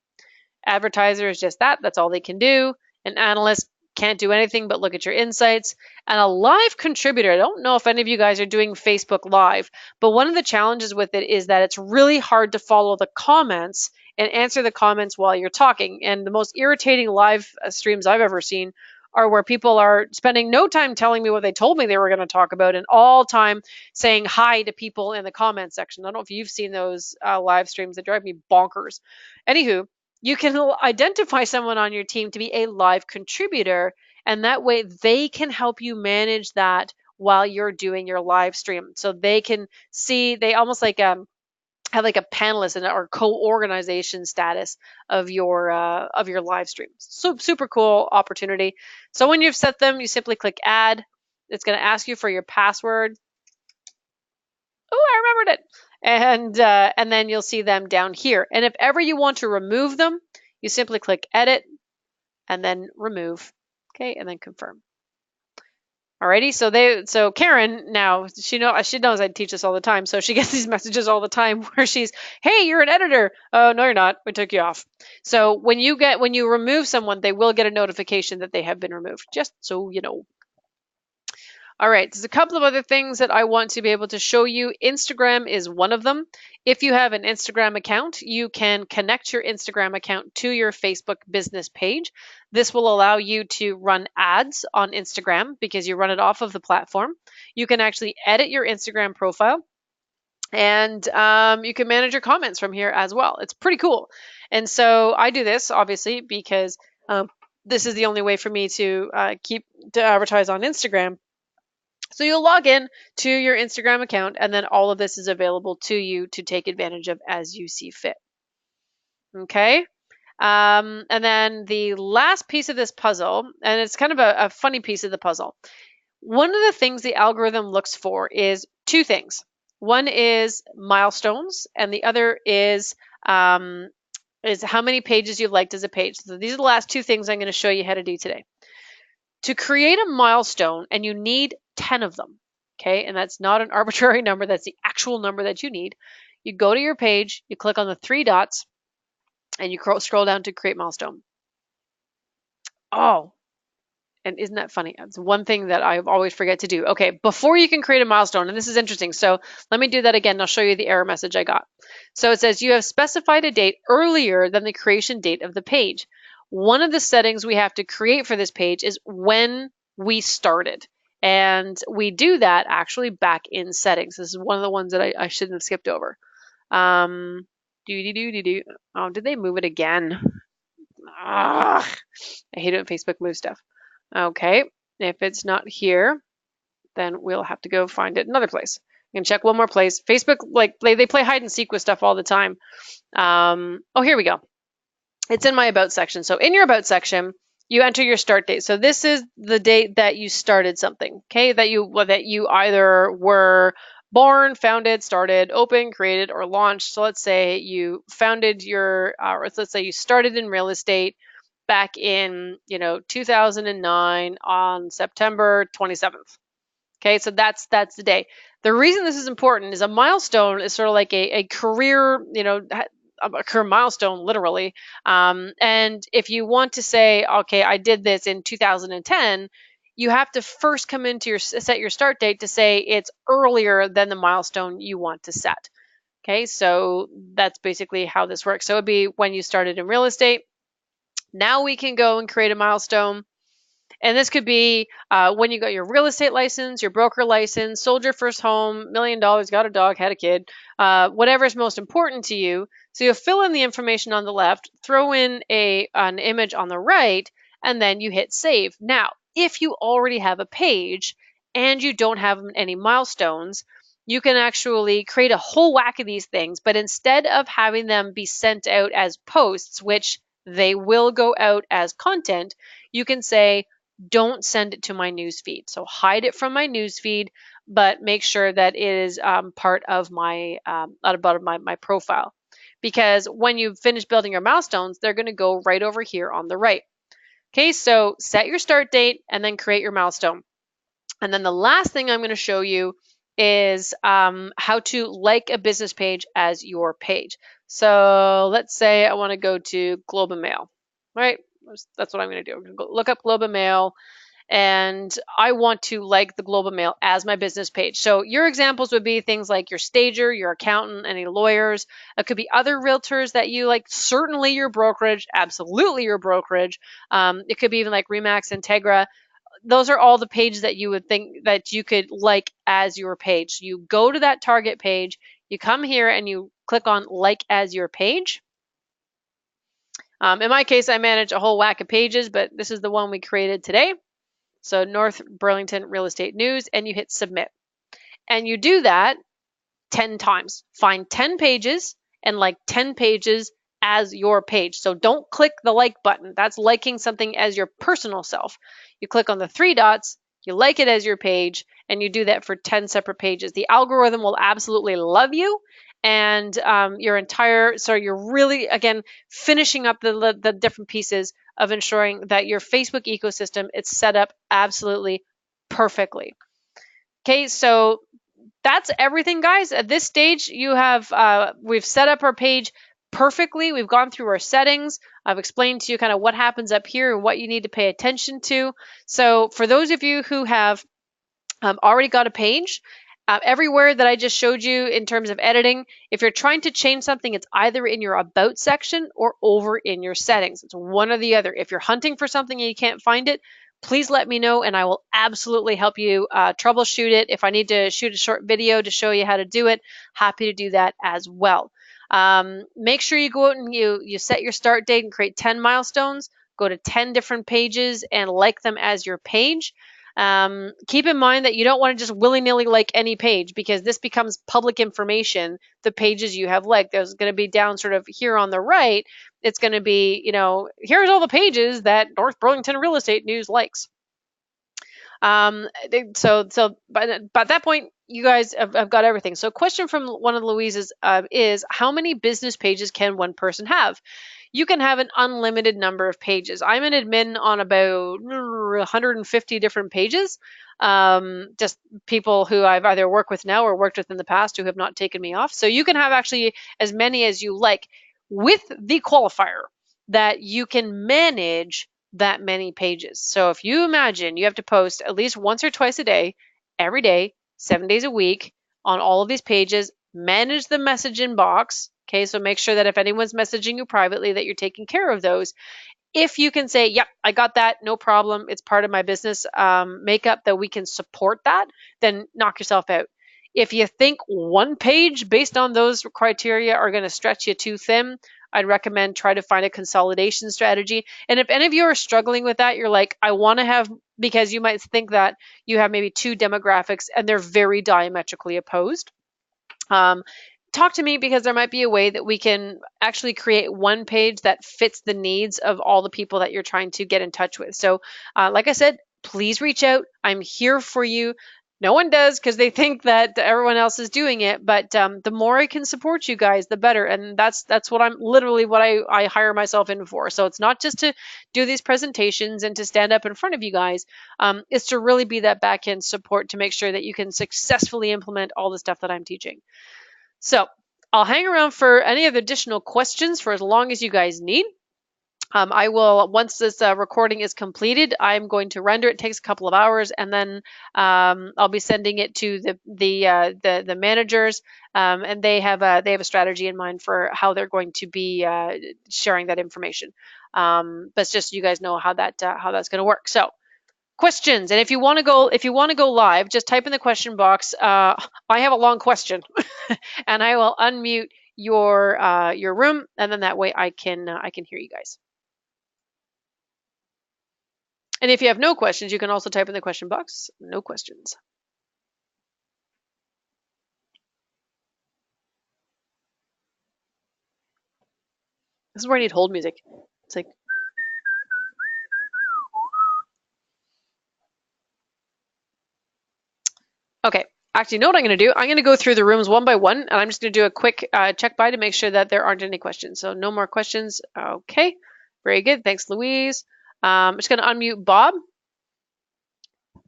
Advertiser is just that. That's all they can do. An analyst can't do anything but look at your insights. And a live contributor, I don't know if any of you guys are doing Facebook Live, but one of the challenges with it is that it's really hard to follow the comments and answer the comments while you're talking. And the most irritating live streams I've ever seen are where people are spending no time telling me what they told me they were going to talk about and all time saying hi to people in the comment section. I don't know if you've seen those live streams that drive me bonkers. Anywho, you can identify someone on your team to be a live contributor, and that way they can help you manage that while you're doing your live stream. So they can see, they almost like have like a panelist or co-organization status of your live streams. So super cool opportunity. So when you've set them, you simply click add. It's going to ask you for your password. Oh, I remembered it. and then you'll see them down here. And if ever you want to remove them, you simply click edit and then remove, okay, and then confirm. Alrighty, so Karen now she knows I teach this all the time, so she gets these messages all the time where she's, hey, you're an editor. Oh no, you're not. We took you off. So when you remove someone, they will get a notification that they have been removed. Just so you know. All right, there's a couple of other things that I want to be able to show you. Instagram is one of them. If you have an Instagram account, you can connect your Instagram account to your Facebook business page. This will allow you to run ads on Instagram because you run it off of the platform. You can actually edit your Instagram profile, and you can manage your comments from here as well. It's pretty cool. And so I do this obviously because this is the only way for me to advertise on Instagram. So you'll log in to your Instagram account, and then all of this is available to you to take advantage of as you see fit. Okay. And then the last piece of this puzzle, and it's kind of a funny piece of the puzzle. One of the things the algorithm looks for is two things. One is milestones, and the other is how many pages you've liked as a page. So these are the last two things I'm going to show you how to do today. To create a milestone, and you need 10 of them, okay? And that's not an arbitrary number, that's the actual number that you need. You go to your page, you click on the three dots, and you scroll down to create milestone. Oh, and isn't that funny? It's one thing that I always forget to do. Okay, before you can create a milestone, and this is interesting, so let me do that again. I'll show you the error message I got. So it says you have specified a date earlier than the creation date of the page. One of the settings we have to create for this page is when we started. And we do that actually back in settings. This is one of the ones that I shouldn't have skipped over. Oh, did they move it again? Ugh, I hate it when Facebook moves stuff. Okay, if it's not here, then we'll have to go find it another place. You can check one more place. Facebook, like they play hide and seek with stuff all the time. Oh, here we go. It's in my about section. So in your about section, you enter your start date. So this is the date that you started something, okay? That you either were born, founded, started, opened, created, or launched. So let's say you founded let's say you started in real estate back in 2009 on September 27th. Okay, so that's the day. The reason this is important is a milestone is sort of like a career, a career milestone, literally. And if you want to say, okay, I did this in 2010, you have to first come into set your start date to say it's earlier than the milestone you want to set. Okay, so that's basically how this works. So it'd be when you started in real estate. Now we can go and create a milestone. And this could be when you got your real estate license, your broker license, sold your first home, $1 million, got a dog, had a kid, whatever is most important to you. So you'll fill in the information on the left, throw in an image on the right, and then you hit save. Now, if you already have a page and you don't have any milestones, you can actually create a whole whack of these things, but instead of having them be sent out as posts, which they will go out as content, you can say, don't send it to my newsfeed. So hide it from my newsfeed, but make sure that it is part of my my profile. Because when you finish building your milestones, they're going to go right over here on the right. Okay, so set your start date and then create your milestone. And then the last thing I'm going to show you is how to like a business page as your page. So let's say I want to go to Globe and Mail, right? That's what I'm going to do. I'm going to look up Globe and Mail, and I want to like the Globe and Mail as my business page. So your examples would be things like your stager, your accountant, any lawyers. It could be other realtors that you like, certainly your brokerage, absolutely your brokerage. It could be even like Remax, Integra. Those are all the pages that you would think that you could like as your page. You go to that target page, you come here and you click on like as your page. In my case, I manage a whole whack of pages, but this is the one we created today. So North Burlington Real Estate News, and you hit submit. And you do that 10 times. Find 10 pages and like 10 pages as your page. So don't click the like button. That's liking something as your personal self. You click on the three dots, you like it as your page, and you do that for 10 separate pages. The algorithm will absolutely love you, and your entire, so you're really, again, finishing up the different pieces of ensuring that your Facebook ecosystem is set up absolutely perfectly. Okay, so that's everything, guys. At this stage, you have we've set up our page perfectly. We've gone through our settings. I've explained to you kind of what happens up here and what you need to pay attention to. So for those of you who have already got a page, everywhere that I just showed you in terms of editing, if you're trying to change something, it's either in your About section or over in your settings. It's one or the other. If you're hunting for something and you can't find it, please let me know and I will absolutely help you troubleshoot it. If I need to shoot a short video to show you how to do it, happy to do that as well. Make sure you go out and you set your start date and create 10 milestones. Go to 10 different pages and like them as your page. Keep in mind that you don't want to just willy-nilly like any page, because this becomes public information. The pages you have liked, there's going to be down sort of here on the right, it's going to be, here's all the pages that North Burlington Real Estate News likes. So by that point, you guys have got everything. So a question from one of Louise's is, how many business pages can one person have? You can have an unlimited number of pages. I'm an admin on about 150 different pages. Just people who I've either worked with now or worked with in the past who have not taken me off. So you can have actually as many as you like, with the qualifier that you can manage that many pages. So if you imagine you have to post at least once or twice a day, every day, 7 days a week on all of these pages, manage the message inbox. Okay, so make sure that if anyone's messaging you privately, that you're taking care of those. If you can say, yep, I got that, no problem, it's part of my business makeup that we can support that, then knock yourself out. If you think one page based on those criteria are going to stretch you too thin, I'd recommend try to find a consolidation strategy. And if any of you are struggling with that, you're like, I want to have, because you might think that you have maybe two demographics and they're very diametrically opposed. Talk to me, because there might be a way that we can actually create one page that fits the needs of all the people that you're trying to get in touch with. So like I said, please reach out. I'm here for you. No one does, because they think that everyone else is doing it. But the more I can support you guys, the better. And that's what I'm literally what I hire myself in for. So it's not just to do these presentations and to stand up in front of you guys. It's to really be that back end support to make sure that you can successfully implement all the stuff that I'm teaching. So I'll hang around for any of the additional questions for as long as you guys need. I will, once this recording is completed, I'm going to render it. It takes a couple of hours, and then I'll be sending it to the managers, and they have a strategy in mind for how they're going to be sharing that information. But it's just so you guys know how that's going to work. So questions, and if you want to go live, just type in the question box. I have a long question, and I will unmute your room, and then that way I can hear you guys. And if you have no questions, you can also type in the question box. No questions. This is where I need hold music. It's like. Okay, actually, you know what I'm going to do? I'm going to go through the rooms one by one, and I'm just going to do a quick check by to make sure that there aren't any questions. So no more questions. Okay, very good. Thanks, Louise. I'm just going to unmute Bob.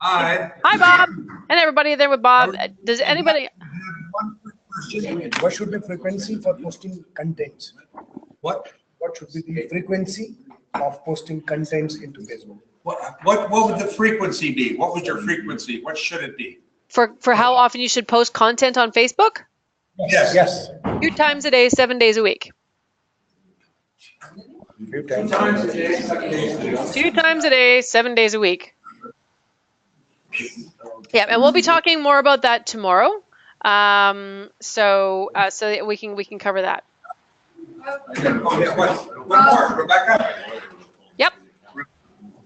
Hi. Hi, Bob. And everybody there with Bob. Does anybody? One quick question. What should be the frequency for posting contents? What What should be the frequency of posting contents into Facebook? what would the frequency be? What would your frequency? What should it be? For how often you should post content on Facebook? Yes. Yes. 2 times a day, 7 days a week. 2 times a day, 7 days a week. 2 times a day, 7 days a week. Yeah, and we'll be talking more about that tomorrow. So that we can cover that. One more, Rebecca. Yep.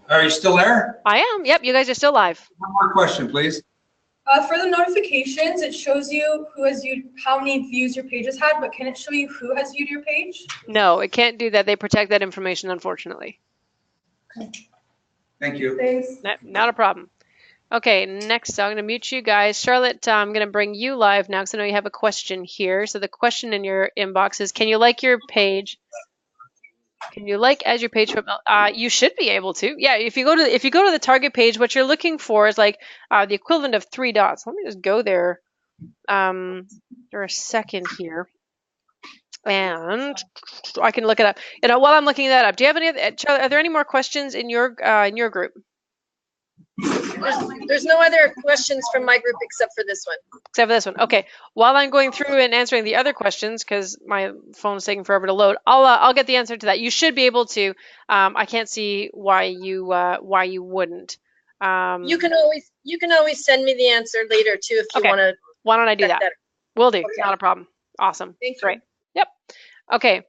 Are you still there? I am. Yep, you guys are still live. One more question, please. For the notifications, it shows you who has viewed, how many views your page has had, but can it show you who has viewed your page? No, it can't do that. They protect that information, unfortunately. Thank you. Thanks. Not a problem. Okay, next I'm going to mute you guys. Charlotte, I'm going to bring you live now because I know you have a question here. So the question in your inbox is, can you like your page? Can you like as your page from? You should be able to. Yeah, if you go to the target page, what you're looking for is like the equivalent of 3 dots. Let me just go there for a second here, and I can look it up. While I'm looking that up, do you have any? Charlotte, are there any more questions in your group? There's no other questions from my group except for this one. Except for this one. Okay. While I'm going through and answering the other questions, because my phone is taking forever to load, I'll get the answer to that. You should be able to. I can't see why you wouldn't. You can always send me the answer later too if you Okay. want to. Why don't I do that? Will do. Okay. Not a problem. Awesome. Thank you. Great. Yep. Okay.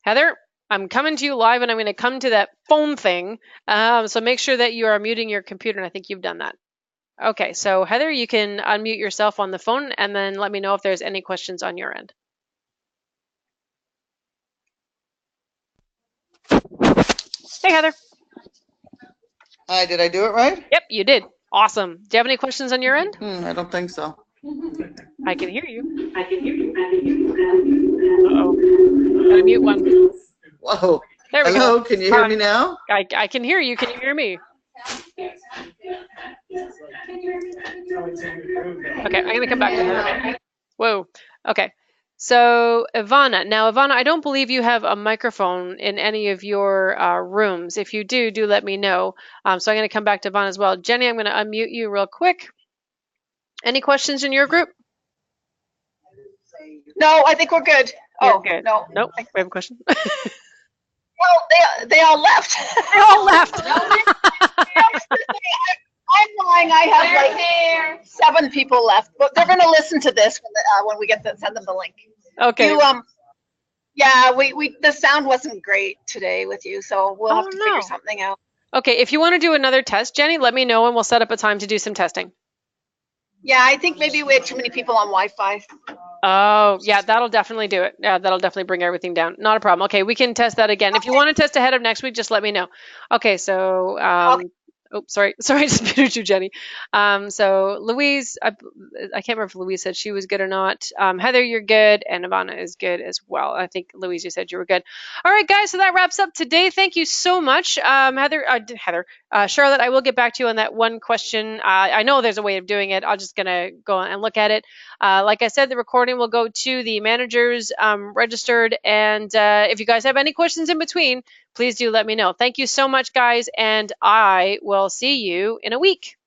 Heather, I'm coming to you live, and I'm going to come to that phone thing. So make sure that you are muting your computer, and I think you've done that. Okay, so Heather, you can unmute yourself on the phone and then let me know if there's any questions on your end. Hey, Heather. Hi, did I do it right? Yep, you did. Awesome. Do you have any questions on your end? I don't think so. I can hear you. Uh-oh. Gotta mute one. Whoa. There we Hello, go. can you hear me now? I can hear you. Can you hear me? Okay, I'm gonna come back to her. Whoa. Okay. So Ivana, I don't believe you have a microphone in any of your rooms. If you do, let me know. So I'm gonna come back to Ivana as well. Jenny, I'm gonna unmute you real quick. Any questions in your group? No, I think we're good. You're Oh, good. no. Nope. We have a question. Well, they all left. They all left. I'm lying. I have like 7 people left, but they're going to listen to this when we send them the link. Okay. Yeah, the sound wasn't great today with you, so we'll have to figure something out. Okay, if you want to do another test, Jenny, let me know and we'll set up a time to do some testing. Yeah, I think maybe we had too many people on Wi-Fi. Oh, yeah, that'll definitely do it. Yeah, that'll definitely bring everything down. Not a problem. Okay, we can test that again. If you want to test ahead of next week, just let me know. Okay, so oh, sorry, I just muted you, Jenny. So Louise, I can't remember if Louise said she was good or not. Heather, you're good, and Ivana is good as well. I think Louise, you said you were good. All right, guys, so that wraps up today. Thank you so much, Charlotte. I will get back to you on that one question. I know there's a way of doing it. I'm just gonna go and look at it. Like I said, the recording will go to the managers registered, and if you guys have any questions in between, please do let me know. Thank you so much, guys, and I will see you in a week.